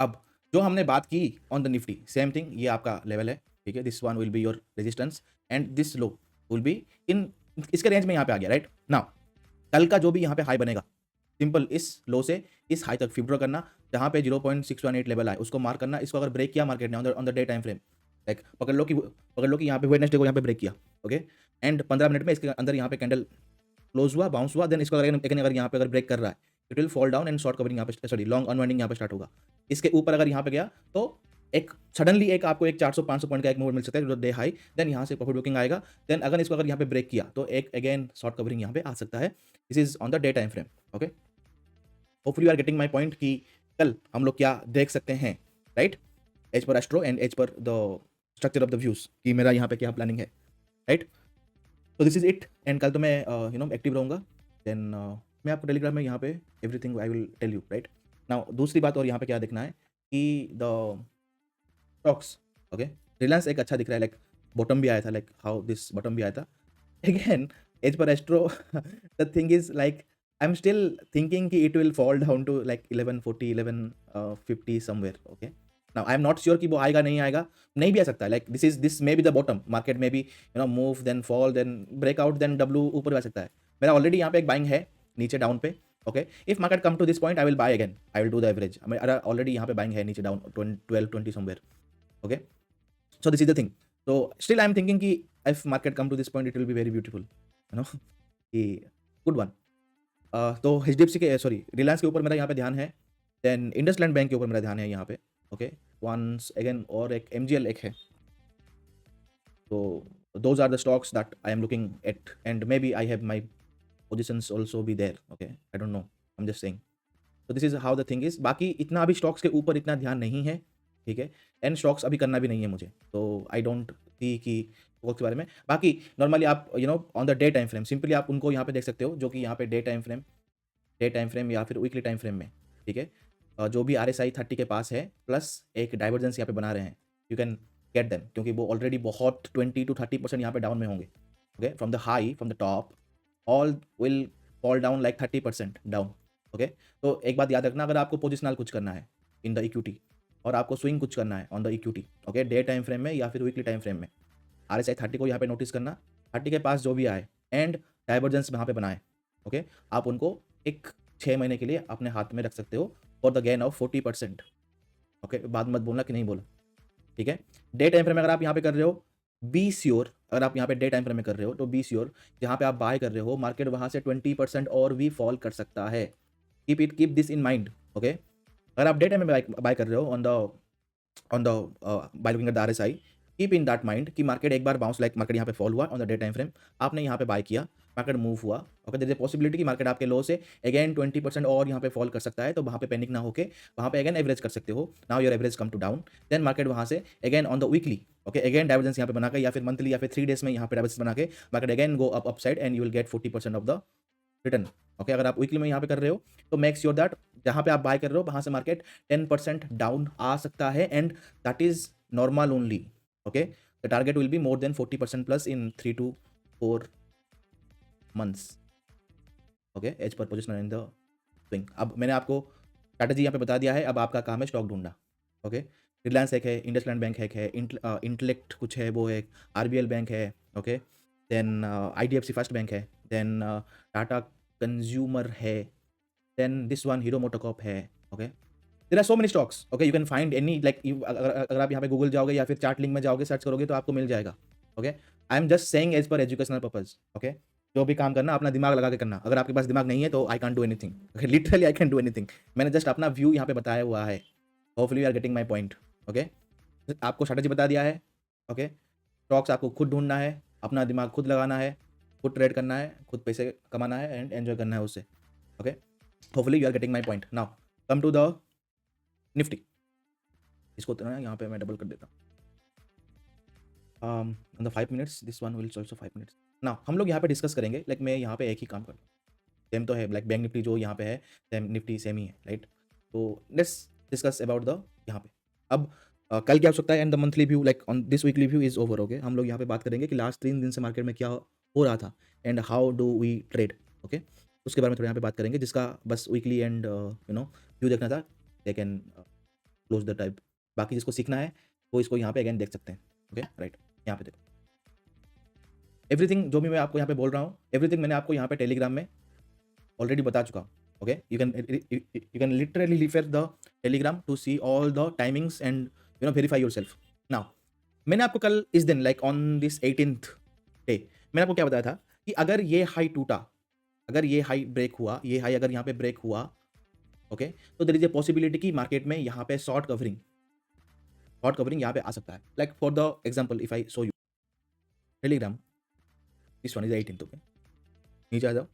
अब जो हमने बात की on the Nifty, same thing, ये आपका लेवल है, ठीक है, this one will be your resistance and this low will be in इसके रेंज में यहाँ पे आ गया, राइट। नाउ कल का जो भी यहाँ पे हाई बनेगा, सिंपल इस लो से इस हाई तक विथड्रॉ करना, जहाँ पे 0.618 लेवल आए उसको मार्क करना, इसको अगर ब्रेक किया मार्केट ने on the day time frame, like पकड़ लो कि यहाँ पे वेडनेसडे को यहाँ पे ब्रेक किया, ओके, एंड 15 मिनट में इसके अंदर यहाँ पे कैंडल क्लोज हुआ, बाउंस हुआ, देन इसको अगर यहाँ पे अगर ब्रेक कर रहा है it will fall down and short covering यहाँ पे, सॉरी लॉन्ग अनवाइंडिंग यहाँ पे स्टार्ट होगा। इसके ऊपर अगर यहाँ पे गया तो एक सडनली एक आपको एक 400-500 पॉइंट का एक मूवमेंट मिल सकता है जो डे हाई, देन यहाँ से प्रॉफिट बुकिंग आएगा, देन अगर इसको अगर यहाँ पे ब्रेक किया तो एक अगेन शॉर्ट कवरिंग यहाँ पे आ सकता है। This is on the day time frame, okay. Hopefully you are getting my point कि कल हम लोग क्या देख सकते हैं, right, as per astro and as per the structure of the views कि मेरा यहाँ पे क्या प्लानिंग है, राइट। तो दिस इज इट एंड कल तो मैं एक्टिव रहूँगा, देन मैं आपको टेलीग्राम में यहाँ पे everything I will tell you, right. Now दूसरी बात और यहाँ पे क्या देखना है कि द स्टॉक्स, ओके, रिलायंस एक अच्छा दिख रहा है, लाइक बॉटम भी आया था, लाइक हाउ दिस बॉटम भी आया था अगेन एज पर एस्ट्रो the thing is like I am still thinking कि it will fall down to like 1140 1150 somewhere. Okay, now I am not sure कि वो आएगा नहीं आएगा, नहीं भी आ सकता है। Like this may be the bottom, market में भी move then fall then breakout then W ऊपर भी आ सकता है। मेरा ऑलरेडी यहाँ पे एक बाइंग है नीचे डाउन पे। Okay, if market come to this point I will buy again, I will do the average. मेरा ऑलरेडी यहाँ पे बाइंग है नीचे down 12-20 somewhere. Okay, so this is the thing. So still I am thinking कि if market come to this point it will be very beautiful, कि good one. तो HDFC के sorry Reliance के ऊपर मेरा यहाँ पे ध्यान है, देन इंडसलैंड बैंक के ऊपर मेरा ध्यान है यहाँ पे। ओके, वंस अगेन और एक MGL एक है। तो those are the stocks that I am looking at and maybe I have my positions also be there. Okay, I don't know, I'm just saying. तो this is how the thing is. बाकी इतना अभी stocks के ऊपर इतना ध्यान नहीं है, ठीक है, एंड स्टॉक्स अभी करना भी नहीं है मुझे, तो आई डोंट सी कि स्टॉक्स के बारे में। बाकी नॉर्मली आप on the day time frame simply आप उनको यहाँ पे देख सकते हो, जो कि यहाँ पे डे टाइम फ्रेम या फिर वीकली टाइम फ्रेम में, ठीक है, जो भी RSI 30 के पास है प्लस एक डाइवर्जेंस यहाँ पे बना रहे हैं, यू कैन गेट देम, क्योंकि वो ऑलरेडी बहुत 20-30% यहाँ पे डाउन में होंगे। Okay, from the high from the top all will fall down like 30% down. Okay, तो एक बात याद रखना, अगर आपको पोजिशनल कुछ करना है इन द इक्विटी और आपको स्विंग कुछ करना है on the equity, okay, day time frame में या फिर वीकली टाइम फ्रेम में, RSI 30 को यहाँ पे नोटिस करना, 30 के पास जो भी आए एंड डाइवर्जेंस वहाँ पे बनाए, ओके, आप उनको एक 6 महीने के लिए अपने हाथ में रख सकते हो for the gain of 40%। Okay, बाद मत बोलना कि नहीं बोला, ठीक है। डे टाइम फ्रेम में अगर आप यहाँ पे कर रहे हो, बी श्योर, अगर आप यहाँ पे डे टाइम फ्रेम में कर रहे हो तो बी श्योर, जहाँ पे आप बाय कर रहे हो मार्केट वहाँ से 20% और भी फॉल कर सकता है। Keep this in mind. Okay, अगर आप डे टाइम में बाय कर रहे हो on the buy looking at the RSI, keep in that mind कि मार्केट एक बार बाउंस लाइक मार्केट यहाँ पे फॉल हुआ on the day time frame, आपने यहाँ पे बाय किया, मार्केट मूव हुआ, okay, there is a possibility कि मार्केट आपके लो से अगेन 20% और यहाँ पे फॉल कर सकता है, तो वहाँ पे पैनिक ना होके वहाँ पे अगेन एवरेज कर सकते हो। Now your average come to down, then market वहाँ से again on the weekly, okay, again divergence यहाँ पे बनाकर या फिर मंथली या फिर 3 डेज में यहाँ पे डाइवर्जेंस बना के market again go up side and you will get 40% of the return. Okay, अगर आप वीकली में यहाँ पे कर रहे हो तो मेक श्योर दैट जहाँ पे आप बाय कर रहे हो वहाँ से मार्केट 10% डाउन आ सकता है and that is normal only. Okay, the target will be more than 40% plus in 3 to 4 months। Okay, as per position in the swing. अब मैंने आपको स्ट्रैटेजी यहाँ पे बता दिया है, अब आपका काम है स्टॉक ढूंढना। ओके, रिलायंस एक है, इंडसलैंड बैंक एक है, इंटेलेक्ट कुछ है वो है, RBL बैंक है, okay, then IDFC first bank है, देन टाटा कंज्यूमर है, then this one Hero MotoCorp है। Okay, there are so many stocks. Okay, you can find any like अगर आप यहाँ पे गूगल जाओगे या फिर चार्ट लिंक में जाओगे सर्च करोगे तो आपको मिल जाएगा। Okay, I am just saying as per educational purpose. Okay, जो भी काम करना अपना दिमाग लगा के करना, अगर आपके पास दिमाग नहीं है तो I can do anything. Okay, literally I can do anything. मैंने जस्ट अपना व्यू यहाँ पे बताया हुआ है। Hopefully you are getting my point. Okay, आपको स्ट्रैटेजी बता दिया है। ओके, स्टॉक्स आपको खुद ढूंढना है, अपना दिमाग खुद लगाना है, खुद ट्रेड करना है, खुद पैसे कमाना है एंड एंजॉय करना है उससे। Okay, hopefully you are getting my point. Now come to the Nifty. इसको तो ना यहाँ पे मैं डबल कर देता हूँ। The 5 minutes, this one will also 5 minutes। Now हम लोग यहाँ पे डिस्कस करेंगे, लाइक मैं यहाँ पे एक ही काम करता हूँ, सेम तो है, लाइक बैंक निफ्टी जो यहाँ पे है सेम निफ्टी सेम ही है, राइट। तो लेट्स डिस्कस अबाउट द यहाँ पे अब कल क्या हो सकता है and the monthly view like on this weekly view is over. Okay, हम लोग यहाँ पे बात करेंगे कि लास्ट 3 दिन से मार्केट में क्या हो रहा था and how do we trade. Okay, उसके बारे में थोड़ा यहाँ पे बात करेंगे, जिसका बस वीकली एंड व्यू देखना था they can close the type. बाकी जिसको सीखना है वो इसको यहाँ पे अगेन देख सकते हैं। ओके, राइट, यहाँ पे देखो एवरीथिंग जो भी मैं आपको यहाँ पे बोल रहा हूँ, एवरीथिंग मैंने आपको यहाँ पे टेलीग्राम में ऑलरेडी बता चुका हूँ। Okay, you can literally refer the Telegram to see all the timings and verify yourself. Now मैंने आपको कल इस दिन like on this 18th day मैंने आपको क्या बताया था कि अगर ये हाई टूटा, अगर ये हाई ब्रेक हुआ, ये हाई अगर यहाँ पे ब्रेक हुआ, ओके, तो देयर इज ए पॉसिबिलिटी कि मार्केट में यहाँ पे शॉर्ट कवरिंग यहाँ पे आ सकता है। Like for the example if I show you Telegram, this one is 18th। Okay, नीचे आ जाओ।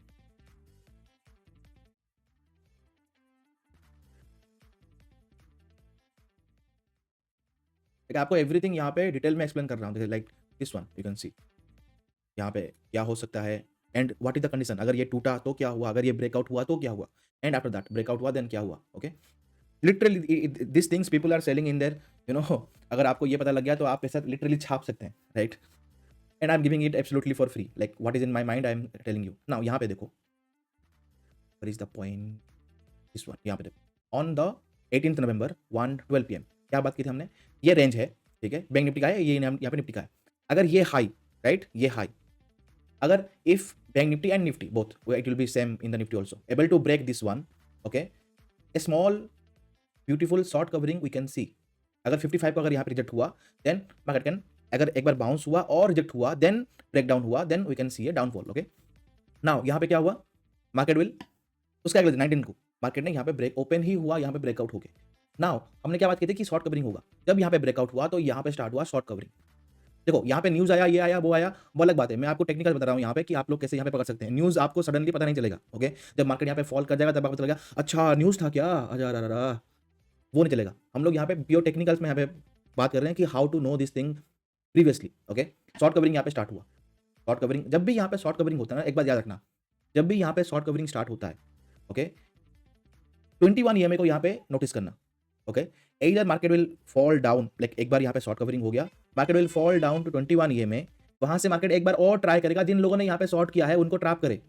आपको एवरीथिंग यहाँ पे डिटेल में एक्सप्लेन कर रहा हूँ, like this one you can see यहाँ पे क्या हो सकता है and what is the condition, अगर ये टूटा तो क्या हुआ, अगर ये ब्रेकआउट हुआ तो क्या हुआ, एंड आफ्टर दैट ब्रेकआउट हुआ देन क्या हुआ। Okay, literally this things people are selling in there अगर आपको ये पता लग गया तो आप पैसा लिटरली छाप सकते हैं, right. And I am giving it absolutely for free, like what is in my mind I am telling you. Now यहाँ पे देखो where is the point, this one, यहाँ पे देखो ऑन द 18 नवंबर 1:12 PM क्या बात की थी हमने, ये रेंज है, ठीक है, बैंक निफ्टी का है, ये यहाँ पे निफ्टी का है। अगर ये हाई, राइट, ये हाई, अगर if Bank Nifty and Nifty both it will be same in the Nifty also able to break this one, okay, a small beautiful short covering we can see. अगर 55 का अगर यहाँ पे reject हुआ, then market can, अगर एक बार bounce हुआ और रिजेक्ट हुआ, देन ब्रेक डाउन हुआ, then we can see a downfall, okay. Now यहाँ पे क्या हुआ, मार्केट विल, उसके अगले दिन 19 को मार्केट ने यहाँ पे ब्रेक, ओपन ही हुआ, यहाँ पे ब्रेकआउट हो गया। नाउ हमने क्या बात की थी कि शॉर्ट कवरिंग होगा, जब यहाँ पे ब्रेकआउट हुआ तो यहाँ पे स्टार्ट हुआ शॉर्ट कवरिंग। देखो यहाँ पे न्यूज़ आया, ये आया, वो आया, वो अलग बात है, मैं आपको टेक्निकल बता रहा हूँ यहाँ पे कि आप लोग कैसे यहाँ पे पकड़ सकते हैं। न्यूज़ आपको सडनली पता नहीं चलेगा, ओके, जब मार्केट यहाँ पे फॉल कर जाएगा तब आपको चलेगा अच्छा न्यूज़ था क्या, अजा अरा, वो नहीं चलेगा। हम लोग यहाँ पे प्योर टेक्निकल्स में यहाँ पे बात कर रहे हैं कि how to know this thing previously, okay. Short covering यहाँ पे स्टार्ट हुआ, शॉर्ट कवरिंग, जब भी यहाँ पे शॉर्ट कवरिंग होता है ना, एक बात याद रखना, जब भी यहाँ पे शॉर्ट कवरिंग स्टार्ट होता है, ओके, 21 ईएमए को यहाँ पे नोटिस करना, okay. either market will fall down, like एक बार यहाँ पे शॉर्ट कवरिंग हो गया, market will fall down to 21 EMA, वहां से मार्केट एक बार और ट्राई करेगा, जिन लोगों ने यहाँ पे शॉर्ट किया है उनको ट्रैप करे,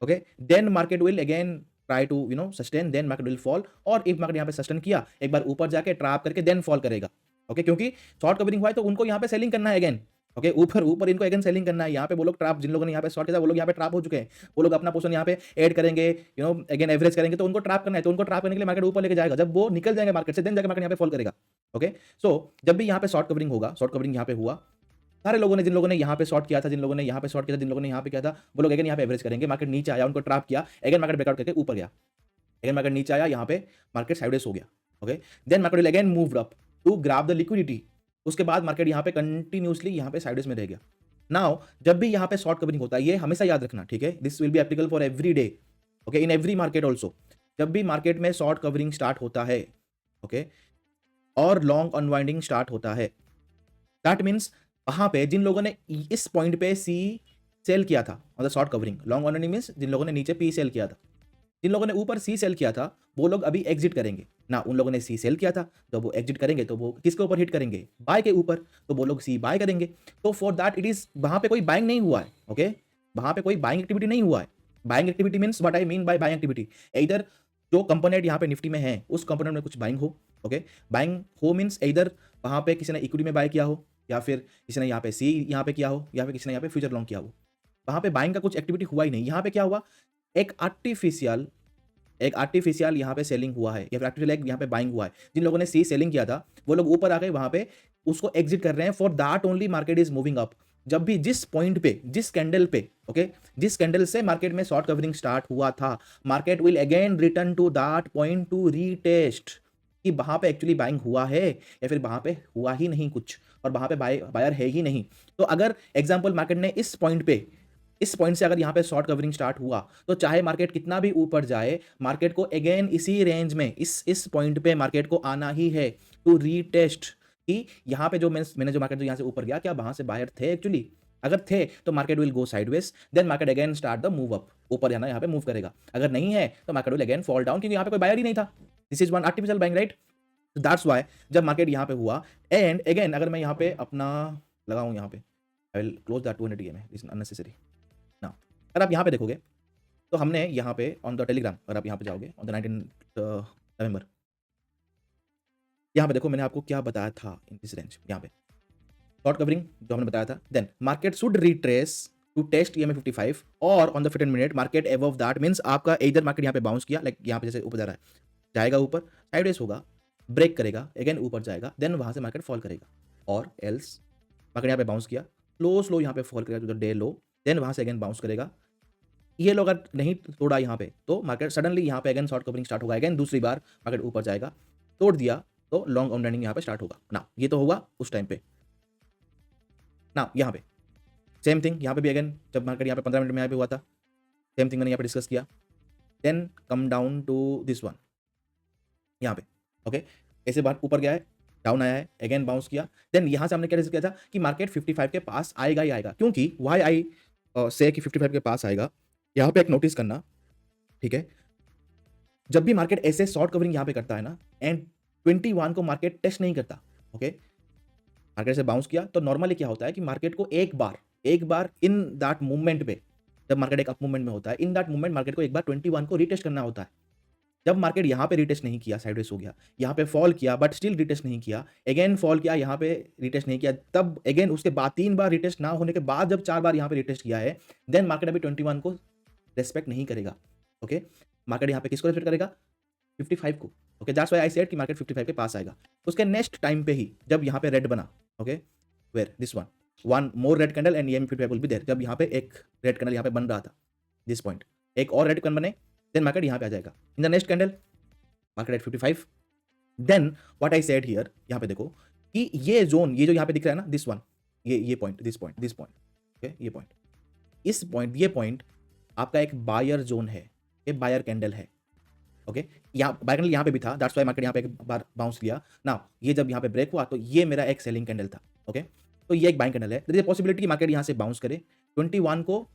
okay, then market will again try to sustain, then market will fall, और इफ मार्केट यहाँ पे सस्टेन किया, एक बार ऊपर जाके ट्रैप करके देन फॉल करेगा, ओके, क्योंकि शॉर्ट कवरिंग हुआ है तो उनको यहाँ पे सेलिंग करना है अगेन, ओके, ऊपर ऊपर इनको अगेन सेलिंग करना है। यहाँ पे वो लोग ट्रैप, जिन लोगों ने यहाँ पे शॉर्ट किया वो लोग यहाँ पे ट्रैप हो चुके हैं, वो लोग अपना पोजीशन यहाँ पे ऐड करेंगे, अगेन एवरेज करेंगे, तो उनको ट्रैप करना है, तो उनको ट्रैप करने के लिए मार्केट ऊपर लेके जाएगा, जब वो निकल जाएंगे मार्केट से देन जाकर मार्केट यहाँ पे फॉल करेगा, ओके। सो जब भी यहाँ पे शॉर्ट कवरिंग होगा, शॉर्ट कवरिंग यहाँ पे हुआ, सारे लोगों ने, जिन लोगों ने यहाँ पे शॉर्ट किया था, जिन लोगों ने यहाँ पे शॉर्ट किया था, जिन लोगों ने यहाँ पे किया था, वो लोग अगेन यहाँ पे एवरेज करेंगे, मार्केट नीचे आया, उनको ट्रैप किया, अगेन मार्केट ब्रेकआउट करके ऊपर गया, अगेन मार्केट नीचे आया, यहाँ पे मार्केट साइडवेज हो गया, okay, then market will again move up to grab the liquidity, उसके बाद मार्केट यहाँ पे कंटिन्यूसली यहाँ पे साइडवेज में रह गया। नाउ जब भी यहाँ पे शॉर्ट कवरिंग होता है, ये हमेशा याद रखना, ठीक है, this will be applicable for every day, okay, in every market also, जब भी मार्केट में शॉर्ट कवरिंग स्टार्ट होता है, ओके, और लॉन्ग अनवाइंडिंग स्टार्ट होता है, दैट मीन्स वहां पे जिन लोगों ने इस पॉइंट पे सी सेल किया था, मतलब short covering, long unwinding means जिन लोगों ने नीचे पी सेल किया था, जिन लोगों ने ऊपर सी सेल किया था, वो लोग अभी एग्जिट करेंगे ना, उन लोगों ने सी सेल किया था, तो वो एग्जिट करेंगे, तो वो किसके ऊपर हिट करेंगे, बाय के ऊपर, तो वो लोग सी बाय करेंगे, तो फॉर दैट इट इज, वहां पे कोई बाइंग नहीं हुआ है, ओके, वहां पे कोई बाइंग एक्टिविटी नहीं हुआ है। Buying activity means what I mean by buying activity, इधर जो कंपोनेंट यहाँ पे निफ्टी में है उस कंपोनेंट में कुछ बाइंग हो, ओके, बाइंग हो मीन्स इधर वहां पे किसी ने इक्विटी में बाय किया हो, या फिर किसी ने यहाँ पे सी यहाँ पे किया हो, या फिर किसी ने यहाँ पे फ्यूचर लॉन्ग किया हो, वहां पे बाइंग का कुछ एक्टिविटी हुआ ही नहीं। यहाँ पे क्या हुआ, एक आर्टिफिशियल यहाँ पे सेलिंग हुआ है, या फिर आर्टिफिशियल एक यहाँ पे बाइंग हुआ है, जिन लोगों ने सी सेलिंग किया था वो लोग ऊपर आ गए, वहां पे उसको एग्जिट कर रहे हैं, for that only market is moving up. जब भी जिस पॉइंट पे, जिस कैंडल पे, ओके, जिस कैंडल से मार्केट में शॉर्ट कवरिंग स्टार्ट हुआ था, market will again return to that point to retest कि वहां पे एक्चुअली बाइंग हुआ है या फिर वहां पे हुआ ही नहीं कुछ, और वहां पे बायर है ही नहीं। तो अगर एग्जांपल मार्केट ने इस पॉइंट से अगर यहाँ पे शॉर्ट कवरिंग स्टार्ट हुआ, तो चाहे मार्केट कितना भी ऊपर जाए, मार्केट को अगेन इसी रेंज में, इस पॉइंट पे मार्केट को आना ही है टू रीटेस्ट कि यहाँ पे जो मैंने जो मार्केट जो यहाँ से ऊपर गया, क्या वहां से बाहर थे एक्चुअली, अगर थे तो market will go sideways, then market again start the move up, ऊपर जाना यहाँ पे मूव करेगा, अगर नहीं है तो market will again fall down, क्योंकि यहाँ पे कोई बायर ही नहीं था, this is one artificial buying, right. That's why जब मार्केट यहाँ पे हुआ, एंड अगेन अगर मैं यहाँ पे अपना लगाऊं, यहाँ पे I will close that 200 EMA, this is unnecessary. ना अगर आप यहाँ पे देखोगे तो हमने यहाँ पे ऑन द टेलीग्राम, अगर आप यहाँ पे जाओगे ऑन द 19 नवंबर, यहाँ पे देखो मैंने आपको क्या बताया था इन दिस रेंज, यहाँ पे शॉर्ट कवरिंग जो हमने बताया था, then market should retrace to test EMA 55 और on the 15 minute market above that means आपका इधर मार्केट यहाँ पे बाउंस किया, लाइक यहाँ पे जैसे ऊपर जा रहा है, जाएगा ऊपर, साइडवेज होगा, ब्रेक करेगा, अगेन ऊपर जाएगा, देन वहां से मार्केट फॉल करेगा, और एल्स मार्केट यहाँ पे बाउंस किया, स्लो यहाँ पे फॉल करेगा to the day low, then वहां से अगेन बाउंस करेगा, ये लोग अगर नहीं तोड़ा यहाँ पे तो मार्केट सडनली यहाँ पे अगेन शॉर्ट कवरिंग स्टार्ट होगा, अगेन दूसरी बार मार्केट ऊपर जाएगा, तोड़ दिया तो लॉन्ग अनवाइंडिंग यहाँ पे स्टार्ट होगा ना, ये तो होगा उस टाइम पे ना। यहाँ पे सेम थिंग, यहाँ पे भी अगेन जब मार्केट यहाँ पे 15 मिनट में यहाँ पे हुआ था, सेम थिंग मैंने यहाँ पे डिस्कस किया, then come down to this one, यहाँ पे ओके, ऐसे बार ऊपर गया है, डाउन आया है, अगेन बाउंस किया, देन यहाँ से हमने क्या डिस्कस किया था कि मार्केट 55 के पास आएगा ही आएगा, क्योंकि वाई आई से कि 55 के पास आएगा, यहाँ पे एक नोटिस करना, ठीक है, जब भी मार्केट ऐसे शॉर्ट कवरिंग यहाँ पे करता है ना, एंड 21 को मार्केट टेस्ट नहीं करता, ओके, मार्केट से बाउंस किया, तो नॉर्मली क्या होता है कि मार्केट को एक बार इन दैट मूवमेंट पे जब मार्केट एक अप मूवमेंट में होता है, इन दैट मूवमेंट मार्केट को एक बार 21 को रीटेस्ट करना होता है। जब मार्केट यहाँ पे रीटेस्ट नहीं किया, साइडवेज हो गया, यहाँ पे फॉल किया बट स्टिल रीटेस्ट नहीं किया, अगेन फॉल किया, यहाँ पे रीटेस्ट नहीं किया, तब अगेन उसके बाद 3 बार रीटेस्ट ना होने के बाद जब 4 बार यहाँ पे रीटेस्ट किया है, देन मार्केट अभी 21 को रिस्पेक्ट नहीं करेगा। ओके, मार्केट यहाँ पे किसको रिस्पेक्ट करेगा? 55 को। Okay, that's why I said कि मार्केट 55 के पास आएगा। उसके नेक्स्ट टाइम पे ही जब यहाँ पे रेड बना, okay, where this one more red candle and EM 55 will be there. जब यहाँ पे एक रेड कैंडल यहाँ पे बन रहा था, दिस पॉइंट, एक और रेड कैंडल बने, देन मार्केट यहाँ पे आ जाएगा। In the next candle market at 55, then what I said here, यहाँ पे देखो कि ये जोन, ये जो यहाँ पे दिख रहा है ना, दिस वन, ये पॉइंट, दिस पॉइंट, ओके, ये पॉइंट, इस पॉइंट, ये पॉइंट आपका एक बायर जोन है, ये बायर कैंडल है। ओके, यहाँ बायर कैंडल यहाँ पे भी था, दैट्स व्हाई मार्केट यहाँ पे एक बार बाउंस लिया। नाउ ये जब यहाँ पे ब्रेक हुआ तो ये मेरा एक सेलिंग कैंडल था। ओके, तो ये एक बाइंग कैंडल है। देयर इज अ पॉसिबिलिटी कि मार्केट यहाँ से बाउंस करे, 21 को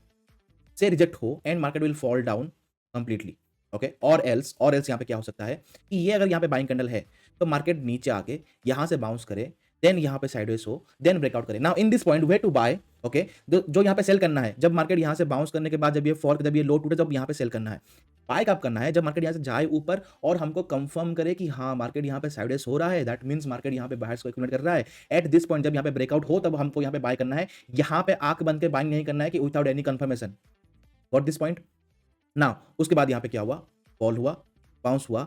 से रिजेक्ट हो and market will fall down completely. Okay, और एल्स यहाँ पे क्या हो सकता है कि ये अगर यहाँ पे बाइंग कैंडल है तो मार्केट नीचे आके यहाँ से बाउंस करे, देन यहाँ पे साइडवेज हो, देन ब्रेकआउट करे। Now in this point way to buy, okay, जो यहाँ पे सेल करना है, जब मार्केट यहाँ से बाउंस करने के बाद जब ये फॉल, जब ये लो टूटे, जब यहाँ पे सेल करना है। बाय कब करना है? जब मार्केट यहाँ से जाए ऊपर और हमको कंफर्म करे कि हाँ मार्केट यहाँ पे साइडवेज हो रहा है, दैट मींस मार्केट यहाँ पे बायर्स को एक्यूमुलेट कर रहा है। एट दिस पॉइंट जब यहाँ पे ब्रेकआउट हो तब हमको यहाँ पे बाय करना है। यहाँ पे आंख बंद के बाइंग नहीं करना है कि without any confirmation. Got this point? Now उसके बाद यहाँ पे क्या हुआ? फॉल हुआ, बाउंस हुआ,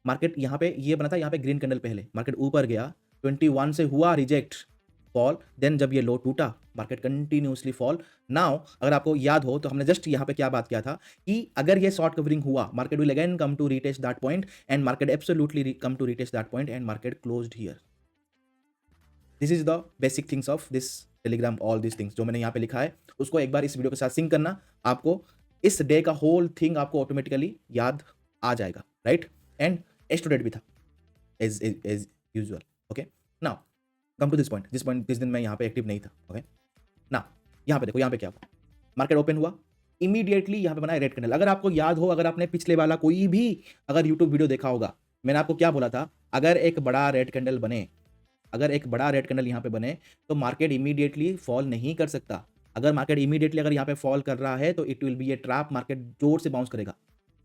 मार्केट यहाँ पे ये बना था, यहाँ पे ग्रीन कैंडल पहले, मार्केट ऊपर गया, 21 से हुआ रिजेक्ट, फॉल, देन जब ये लो टूटा मार्केट कंटिन्यूसली फॉल। नाउ अगर आपको याद हो तो हमने जस्ट यहाँ पे क्या बात किया था कि अगर ये शॉर्ट कवरिंग हुआ, market will again come to retest that point and market absolutely come to retest that point and market closed here. This is the basic things of this Telegram, all this things जो मैंने यहाँ पे लिखा है उसको एक बार इस video के साथ सिंक करना, आपको इस डे का होल थिंग आपको ऑटोमेटिकली याद आ जाएगा, राइट? एंड स्टूडेंट भी था as usual. Okay, now come to this point, जिस दिन मैं यहाँ पे एक्टिव नहीं था। ओके, नाउ यहाँ पे देखो, यहाँ पे क्या हुआ, मार्केट ओपन हुआ, इमीडिएटली यहाँ पे बना रेड कैंडल। अगर आपको याद हो, अगर आपने पिछले वाला कोई भी अगर यूट्यूब वीडियो देखा होगा, मैंने आपको क्या बोला था, अगर एक बड़ा रेड कैंडल बने, अगर एक बड़ा रेड कैंडल यहाँ पे बने तो मार्केट इमीडिएटली फॉल नहीं कर सकता। अगर मार्केट इमीडिएटली अगर यहाँ पे फॉल कर रहा है तो it will be A trap, market जोर से बाउंस करेगा।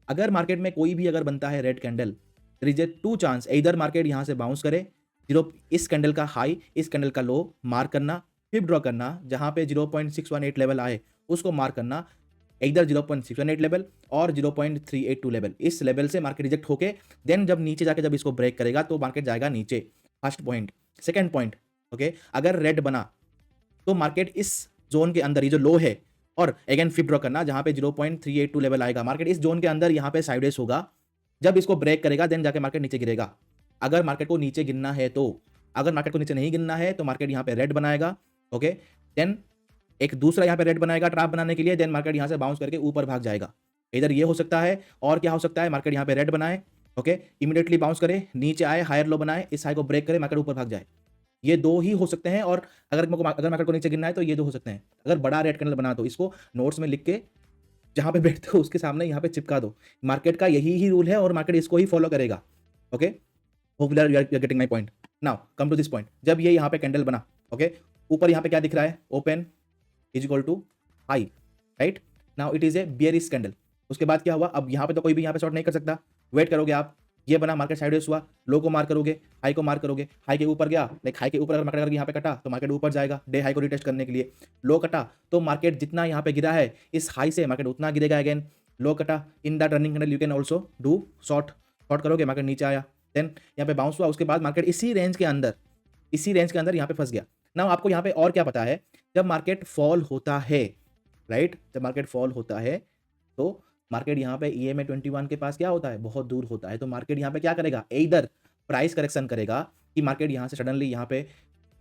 अगर मार्केट में कोई भी अगर बनता है red candle, there is a 2 chance, इधर मार्केट यहाँ से बाउंस करे, इस कैंडल का हाई, इस कैंडल का लो मार्क करना, फिर ड्रॉ करना, जहाँ पे 0.618 लेवल आए उसको मार्क करना, इधर 0.618 लेवल और 0.382 लेवल, इस लेवल से मार्केट रिजेक्ट होके देन जब नीचे जाके जब इसको ब्रेक करेगा तो मार्केट जाएगा नीचे। First point. Second point, okay, अगर रेड बना तो मार्केट इस जोन के अंदर, ये जो लो है, और अगेन फिर ड्रॉ करना जहां पे 0.382 लेवल आएगा, मार्केट इस जोन के अंदर यहाँ पे साइडवेज होगा, जब इसको ब्रेक करेगा देन जाके मार्केट नीचे गिरेगा। अगर मार्केट को नीचे गिरना है तो, अगर मार्केट को नीचे नहीं गिरना है तो मार्केट यहाँ पे रेड बनाएगा। ओके, देन एक दूसरा यहाँ पे रेड बनाएगा ट्रैप बनाने के लिए, देन मार्केट यहाँ से बाउंस करके ऊपर भाग जाएगा। इधर ये हो सकता है, और क्या हो सकता है, मार्केट यहाँ पे रेड बनाए, ओके, इमीडिएटली बाउंस करे, नीचे आए, हायर लो बनाए, इस हाई को ब्रेक करे, मार्केट ऊपर भाग जाए। ये 2 ही हो सकते हैं, और अगर मार्केट को नीचे गिरना है तो ये 2 हो सकते हैं। अगर बड़ा रेड कैंडल बना तो इसको नोट्स में लिख के जहां पे बैठते हो उसके सामने यहाँ पे चिपका दो। मार्केट का यही ही रूल है और मार्केट इसको ही फॉलो करेगा। Okay, hopefully you are getting my point. Now come to this point, जब ये यहाँ पे कैंडल बना, ओके, ऊपर यहाँ पे क्या दिख रहा है, open is equal to high, right? Now it is a bearish candle. उसके बाद क्या हुआ, अब यहाँ पे तो कोई भी यहाँ पे शॉर्ट नहीं कर सकता, वेट करोगे आप, ये बना, मार्केट साइडवेज हुआ, लो को मार्क करोगे, हाई को मार्क करोगे, हाई के ऊपर गया, लाइक हाई के ऊपर अगर मार्केट यहाँ पे कटा तो मार्केट ऊपर जाएगा डे हाई को रिटेस्ट करने के लिए। लो कटा तो मार्केट जितना यहाँ पे गिरा है इस हाई से मार्केट उतना गिरेगा अगेन। लो कटा, in that running candle you can also do short करोगे, मार्केट नीचे आया, देन यहाँ पे बाउंस हुआ, उसके बाद मार्केट इसी रेंज के अंदर यहाँ पे फंस गया। ना आपको यहाँ पे और क्या पता है, जब मार्केट फॉल होता है, राइट, जब मार्केट फॉल होता है तो मार्केट यहाँ पे EMA 21 के पास क्या होता है, बहुत दूर होता है। तो मार्केट यहाँ पे क्या करेगा, इधर प्राइस करेक्शन करेगा कि मार्केट यहाँ से सडनली यहाँ पे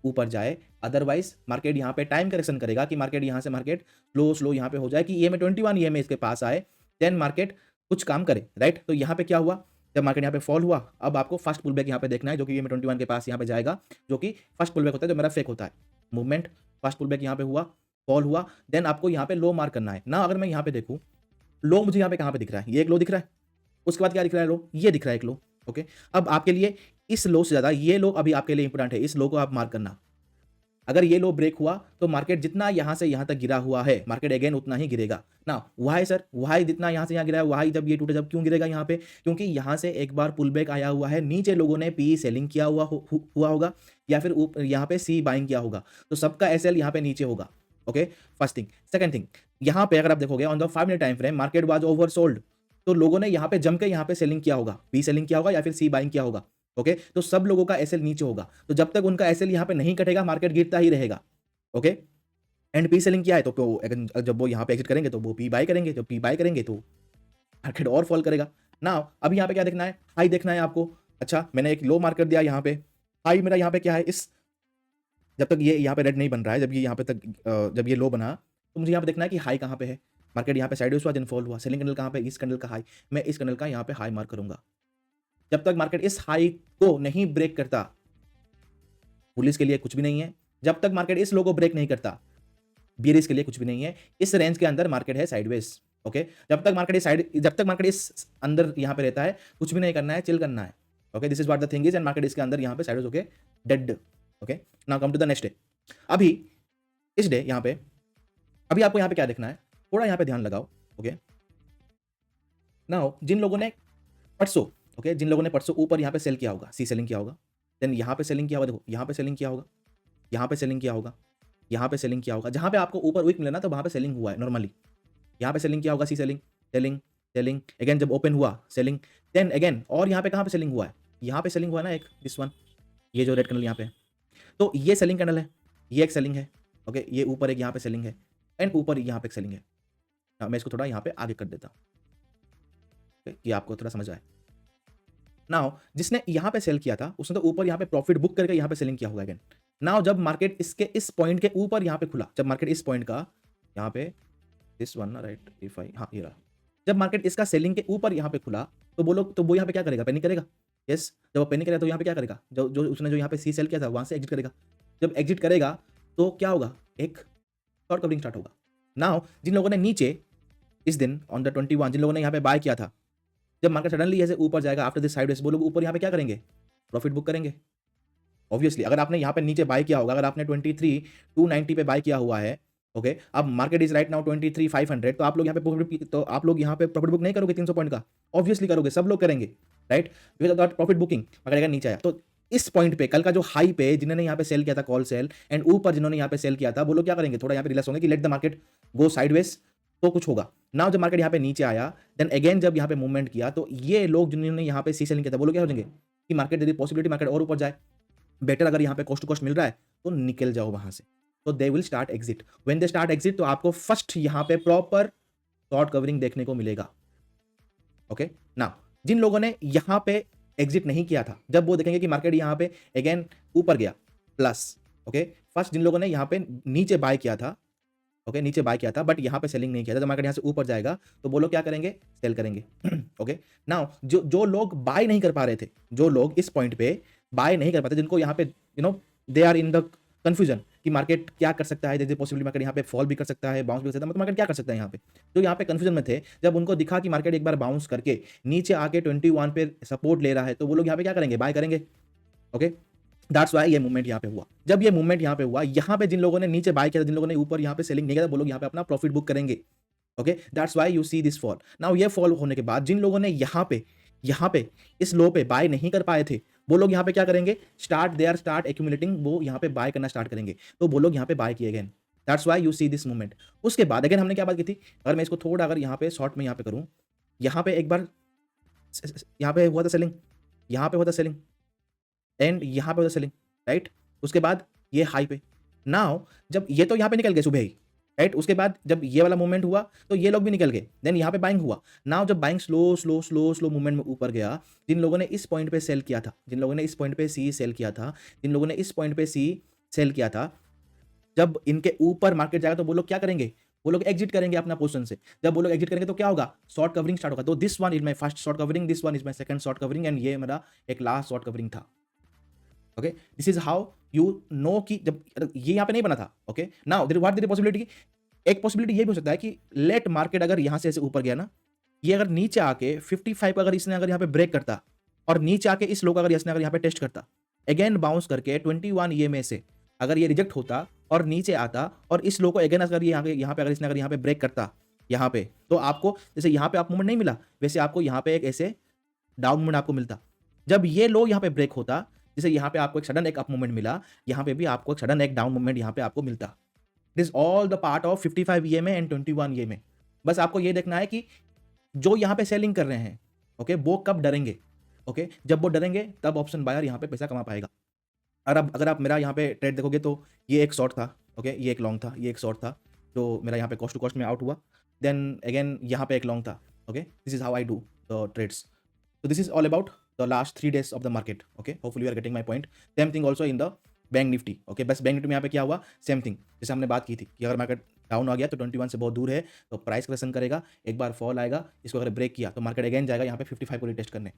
ऊपर जाए, अदरवाइज मार्केट यहाँ पे टाइम करेक्शन करेगा कि मार्केट यहाँ से मार्केट स्लो यहाँ पे हो जाए कि EMA 21 EMA इसके पास आए, देन मार्केट कुछ काम करे, राइट? तो यहाँ पे क्या हुआ, जब मार्केट यहाँ पे फॉल हुआ, अब आपको फर्स्ट पुल बैक यहाँ पे देखना है जो कि EMA 21 के पास यहाँ पे जाएगा, जो कि फर्स्ट पुल बैक होता है, जो मेरा फेक होता है मूवमेंट। फर्स्ट पुल बैक यहाँ पे हुआ, फॉल हुआ, देन आपको यहाँ पे लो मार्क करना है ना। अगर मैं यहाँ पे देखूँ लो, मुझे यहाँ पे कहाँ पे दिख रहा है, ये एक लो दिख रहा है, उसके बाद क्या दिख रहा है, लो, ये दिख रहा है एक लो। ओके, अब आपके लिए इस लो से ज़्यादा ये लो अभी आपके लिए इंपॉर्टेंट है, इस लो को आप मार्क करना। अगर ये लो ब्रेक हुआ तो मार्केट जितना यहाँ से यहाँ तक गिरा हुआ है, मार्केट अगेन उतना ही गिरेगा ना। व्हाई सर, व्हाई जितना यहाँ से यहाँ गिरा है, व्हाई जब ये टूटे जब क्यों गिरेगा यहाँ पे? क्योंकि यहाँ से एक बार पुल बैक आया हुआ है, नीचे लोगों ने पी सेलिंग किया हुआ होगा, या फिर यहाँ पे सी बाइंग किया होगा, तो सबका एसएल यहाँ पे नीचे होगा। Okay, first thing. Second thing, यहाँ पे अगर आप देखोगे on the 5 minute time frame market was oversold, तो लोगों ने यहाँ पे जम के यहाँ पे सेलिंग किया होगा, बी सेलिंग किया होगा या फिर सी बाइंग किया होगा। ओके, तो सब लोगों का एसएल नीचे होगा, तो जब तक उनका एसएल यहाँ पे नहीं कटेगा मार्केट गिरता ही रहेगा। ओके, एंड पी सेलिंग किया है तो जब वो यहाँ पे एग्जिट करेंगे तो वो पी बाय करेंगे, जब पी बाय करेंगे तो मार्केट और फॉल करेगा ना। अब यहाँ पे क्या देखना है? हाई देखना है आपको। अच्छा, मैंने एक लो मार्कर दिया यहाँ पे, हाई मेरा यहाँ पे क्या है, इस जब तक ये यहाँ पे रेड नहीं बन रहा है, जब ये यहाँ पे तक जब ये लो बना, तो मुझे यहाँ पे देखना है कि हाई कहाँ पे है। मार्केट यहाँ पे साइडवेज हुआ, देन फॉल हुआ, सेलिंग कैंडल कहाँ पे, इस कैंडल का हाई, मैं इस कैंडल का यहाँ पे हाई मार्क करूंगा। जब तक मार्केट इस हाई को नहीं ब्रेक करता, बुलिश के लिए कुछ भी नहीं है। जब तक मार्केट इस लो को ब्रेक नहीं करता, बियरिश के लिए कुछ भी नहीं है। इस रेंज के अंदर मार्केट है साइडवेज। ओके, जब तक मार्केट इस अंदर यहाँ पे रहता है, कुछ भी नहीं करना है, चिल करना है। Okay, this is what the thing is, and market इसके अंदर यहाँ पे साइडवेज होके dead. Okay, now come to the next day. अभी इस डे यहाँ पे, अभी आपको यहाँ पे क्या देखना है, थोड़ा यहाँ पे ध्यान लगाओ। ओके, नाउ जिन लोगों ने परसों, ओके, जिन लोगों ने परसों ऊपर यहाँ पे सेल किया होगा, सी सेलिंग किया होगा, देन यहाँ पे सेलिंग किया होगा, देखो यहाँ पे सेलिंग किया होगा, यहाँ पे सेलिंग किया होगा, यहाँ पे सेलिंग किया होगा, जहाँ पे आपको ऊपर वीक मिला ना तो वहाँ पे सेलिंग हुआ है नॉर्मली। यहाँ पे सेलिंग किया होगा, सी सेलिंग, सेलिंग, सेलिंग अगेन, जब ओपन हुआ सेलिंग, देन अगेन, और यहाँ पे कहाँ पे सेलिंग हुआ है, यहाँ पे सेलिंग हुआ है ना एक, दिस वन, ये जो रेड कैंडल यहाँ पे, तो ये सेलिंग कैंडल है, ये एक सेलिंग है। ओके, ये ऊपर एक यहाँ पे सेलिंग है, एंड ऊपर यहाँ पे एक सेलिंग है। मैं इसको थोड़ा यहाँ पे आगे कर देता हूँ कि आपको थोड़ा समझ आए। नाउ जिसने यहाँ पे सेल किया था उसने तो ऊपर यहाँ पे प्रॉफिट बुक करके यहाँ पे सेलिंग किया होगा अगेन। नाउ जब मार्केट इसके इस पॉइंट के ऊपर यहाँ पे खुला, जब मार्केट इस पॉइंट का यहाँ पे, दिस वन ना, राइट, इफ आई, हाँ ये रहा, जब मार्केट इसका सेलिंग के ऊपर यहाँ पे खुला, तो वो यहाँ पे क्या करेगा, पैनिक करेगा। यस, जब वो पैनिक करेगा तो यहाँ पे क्या करेगा, जो उसने जो यहाँ पे सी सेल किया था वहां से एग्जिट करेगा। जब एग्जिट करेगा तो क्या होगा, एक शॉर्ट कवरिंग स्टार्ट होगा। नाउ जिन लोगों ने नीचे इस दिन ऑन द 21 जिन लोगों ने यहाँ पे बाय किया था, जब मार्केट सडनली ऐसे ऊपर जाएगा आफ्टर दिस साइडवेज, वो लोग ऊपर यहाँ पे क्या करेंगे, प्रॉफिट बुक करेंगे। ऑब्वियसली अगर आपने यहाँ पे नीचे बाय किया होगा, अगर आपने 23,290 पे बाय किया हुआ है, ओके, अब मार्केट इज राइट नाउ 23,500, तो आप लोग यहाँ पे प्रॉफिट बुक नहीं करोगे 300 पॉइंट का, ऑब्वियसली करोगे, सब लोग करेंगे, right, because of profit booking. अगर अगर नीचे आया तो इस पॉइंट पे कल का जो हाई पे जिन्होंने यहाँ पे सेल किया था कॉल सेल, एंड ऊपर जिन्होंने यहाँ पे सेल किया था, वो लोग क्या करेंगे, थोड़ा यहाँ पे रिलैक्स होंगे कि let the market go sideways, तो कुछ होगा। नाउ जब मार्केट यहाँ पे नीचे आया, देन अगेन जब यहाँ पे मूवमेंट किया, तो ये लोग जिन्होंने यहाँ पे सी सेलिंग किया था वो लोग क्या हो जाएंगे कि मार्केट यदि पॉसिबिलिटी मार्केट और ऊपर जाए, बेटर अगर यहाँ पे कॉस्ट टू कॉस्ट मिल रहा है तो निकल जाओ वहां से। तो they will start exit, when they start exit तो आपको फर्स्ट यहाँ पे प्रॉपर शॉर्ट कवरिंग देखने को मिलेगा। ओके, नाउ जिन लोगों ने यहाँ पे एग्जिट नहीं किया था, जब वो देखेंगे कि मार्केट यहाँ पे अगेन ऊपर गया प्लस, ओके, फर्स्ट जिन लोगों ने यहाँ पे नीचे बाय किया था, ओके, नीचे बाय किया था बट यहाँ पे सेलिंग नहीं किया था, जब मार्केट यहाँ से ऊपर जाएगा तो वो लोग क्या करेंगे, सेल करेंगे। ओके, नाउ जो लोग बाय नहीं कर पा रहे थे, जो लोग इस पॉइंट पे बाय नहीं कर पाते, जिनको यहाँ पे they are in the confusion कि मार्केट क्या कर सकता है, जैसे पॉसिबिलिटी मार्केट यहाँ पे फॉल भी कर सकता है, बाउंस भी कर सकता है, मतलब मार्केट क्या कर सकता है यहाँ पे, जो यहाँ पे कंफ्यूजन में थे, जब उनको दिखा कि मार्केट एक बार बाउंस करके नीचे आके 21 पे सपोर्ट ले रहा है, तो वो लोग यहाँ पे क्या करेंगे, बाय करेंगे। ओके, दैट्स वाई ये मूवमेंट यहाँ पे हुआ। जब ये मूवमेंट यहाँ पे हुआ, यहाँ पे जिन लोगों ने नीचे बाय किया था, जिन लोगों ने ऊपर यहाँ पे सेलिंग नहीं किया था, वो लोग यहाँ पे अपना प्रॉफिट बुक करेंगे। Okay, that's why you see this fall. Now ये फॉल होने के बाद जिन लोगों ने यहाँ पे इस लो पे बाय नहीं कर पाए थे, वो लोग यहाँ पे क्या करेंगे, स्टार्ट एक्यूमुलेटिंग, वो यहाँ पे बाय करना स्टार्ट करेंगे, तो वो लोग यहाँ पे बाय किए गए। That's why you see this movement. उसके बाद अगेन हमने क्या बात की थी, अगर मैं इसको थोड़ा अगर यहाँ पे शॉर्ट में यहाँ पे करूँ, यहाँ पे एक बार यहाँ पे हुआ था सेलिंग, यहाँ पे हुआ था सेलिंग, एंड यहाँ पे हुआ था सेलिंग, राइट, उसके बाद ये हाई पे। नाउ जब ये तो यहाँ पे निकल गए सुबह ही, राइट, उसके बाद जब ये वाला मूवमेंट हुआ तो ये लोग भी निकल गए, देन यहाँ पे बाइंग हुआ। नाउ जब बाइंग स्लो मूवमेंट में ऊपर गया, जिन लोगों ने इस पॉइंट पे सेल किया था, जिन लोगों ने इस पॉइंट पे सी सेल किया था, जिन लोगों ने इस पॉइंट पे सी सेल किया था, जब इनके ऊपर मार्केट जाएगा तो वो लोग क्या करेंगे, वो लोग एग्जिट करेंगे अपना पोजीशन से। जब वो लोग एग्जिट करेंगे तो क्या होगा, शॉर्ट कवरिंग स्टार्ट होगा। तो this one is my first short covering, this one is my second short covering, and ये मेरा एक लास्ट शॉर्ट कवरिंग था। Okay, this is how you know कि जब ये यहाँ पे नहीं बना था। Okay, now there what there possibility, एक पॉसिबिलिटी ये भी हो सकता है कि लेट मार्केट अगर यहाँ से ऐसे ऊपर गया ना, ये अगर नीचे आके 55 अगर इसने अगर यहाँ पे ब्रेक करता, और नीचे आके इस लो का अगर इसने अगर यहाँ पे टेस्ट करता, अगेन बाउंस करके 21 EMA से अगर ये रिजेक्ट होता और नीचे आता और इस लो को अगेन अगर यहाँ पे अगर इसने अगर यहाँ पे ब्रेक करता यहाँ पे, तो आपको जैसे यहाँ पे आप मूवमेंट नहीं मिला, वैसे आपको यहाँ पे एक ऐसे डाउन मूवमेंट आपको मिलता। जब ये लो यहाँ पे ब्रेक होता, जैसे यहाँ पे आपको एक सडन एक अप मूवमेंट मिला, यहाँ पे भी आपको एक सडन एक डाउन मूवमेंट यहाँ पे आपको मिलता। It is all the part of 55 EMA and 21 EMA। बस आपको ये देखना है कि जो यहाँ पे सेलिंग कर रहे हैं, ओके, वो कब डरेंगे। ओके, जब वो डरेंगे तब ऑप्शन बायर यहाँ पे पैसा कमा पाएगा। और अब अगर आप मेरा यहाँ पे ट्रेड देखोगे तो ये एक शॉर्ट था, ओके, ये एक लॉन्ग था, ये एक शॉर्ट था, जो मेरा यहाँ पे कॉस्ट टू कॉस्ट में आउट हुआ। देन अगेन यहाँ पे एक लॉन्ग था। Okay, this is how I do the trades. So this is all about the last 3 days of the market. Okay, hopefully you are getting my point. Same thing also in the bank Nifty. Okay, बस bank Nifty में यहाँ पे क्या हुआ, same thing जैसे हमने बात की थी कि अगर मार्केट डाउन आ गया तो 21 से बहुत दूर है, तो प्राइस करेक्शन करेगा, एक बार फॉल आएगा, इसको अगर ब्रेक किया तो मार्केट अगेन जाएगा यहाँ पे 55 को रिटेस्ट करने,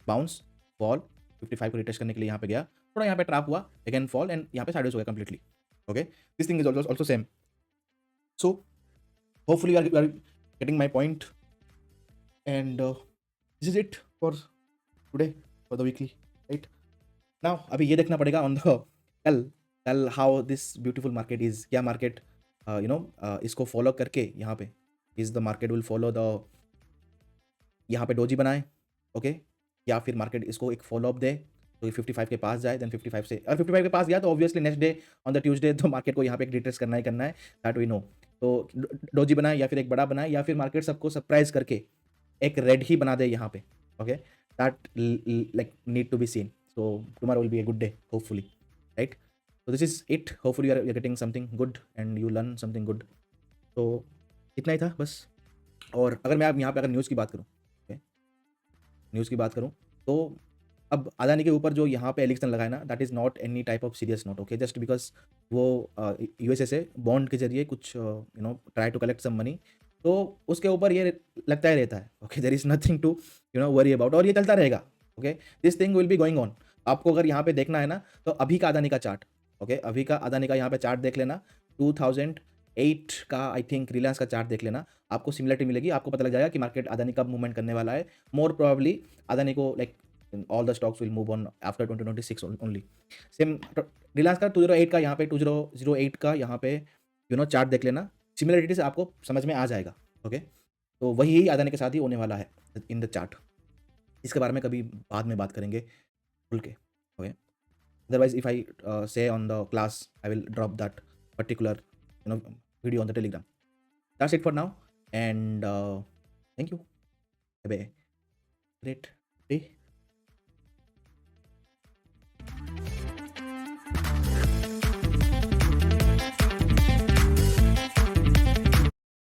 बाउंस फॉल 55 को रिटेस्ट करने के लिए यहाँ पे गया, थोड़ा यहाँ पे ट्रैप हुआ, अगेन फॉल एंड यहाँ पे साइडवेज हो गया completely. Okay, this thing is also same. So hopefully you are getting my point and this is it for today for the weekly, right now. अभी ये देखना पड़ेगा ऑन द कल how this beautiful market is, क्या market इसको follow करके यहाँ पे is the market will follow the यहाँ पे डोजी बनाए, ओके, या फिर मार्केट इसको एक फॉलो अप दे तो ये 55 के पास जाए, देन 55 से और 55 के पास गया तो obviously next day on the Tuesday तो मार्केट को यहाँ पे एक रिट्रेस करना है दैट वी नो। तो डोजी बनाए या फिर एक बड़ा बनाए या फिर मार्केट सबको सरप्राइज करके एक रेड ही बना दे यहाँ पे। Okay, that like need to be seen. So tomorrow will be a good day hopefully, right. So this is it. Hopefully you're getting something good and you learn something good. तो इतना ही था बस। और अगर मैं अब यहाँ पे अगर न्यूज़ की बात करूँ, न्यूज़ की बात करूँ तो अब अदानी के ऊपर जो यहाँ पे एलिगेशन लगाया ना, that is not any type of serious note. Okay, just because वो यूएसए से बॉन्ड के जरिए कुछ try to collect some money, तो उसके ऊपर ये लगता ही रहता है। Okay, there is nothing to worry about, और ये चलता रहेगा। Okay, this thing will be going on. आपको अगर यहाँ पे देखना है ना तो अभी का अदानी का चार्ट, ओके, अभी का अदानी का यहाँ पे चार्ट देख लेना, 2008 का आई थिंक रिलायंस का चार्ट देख लेना, आपको सिमिलरिटी मिलेगी, आपको पता लग जाएगा कि मार्केट अदानी कब मूवमेंट करने वाला है। मोर प्रोबेबली अदानी को like all the stocks will move on after 2026 only. Same Reliance का 208 का यहाँ पे 2008 का यहाँ पे चार्ट देख लेना, सिमिलरिटी से आपको समझ में आ जाएगा। ओके, तो वही अदानी के साथ ही होने वाला है इन द चार्ट। इसके बारे में कभी बाद में बात करेंगे खुल के। Okay, otherwise if I say on the class, I will drop that particular video on the Telegram. That's it for now, and thank you. Have a great day.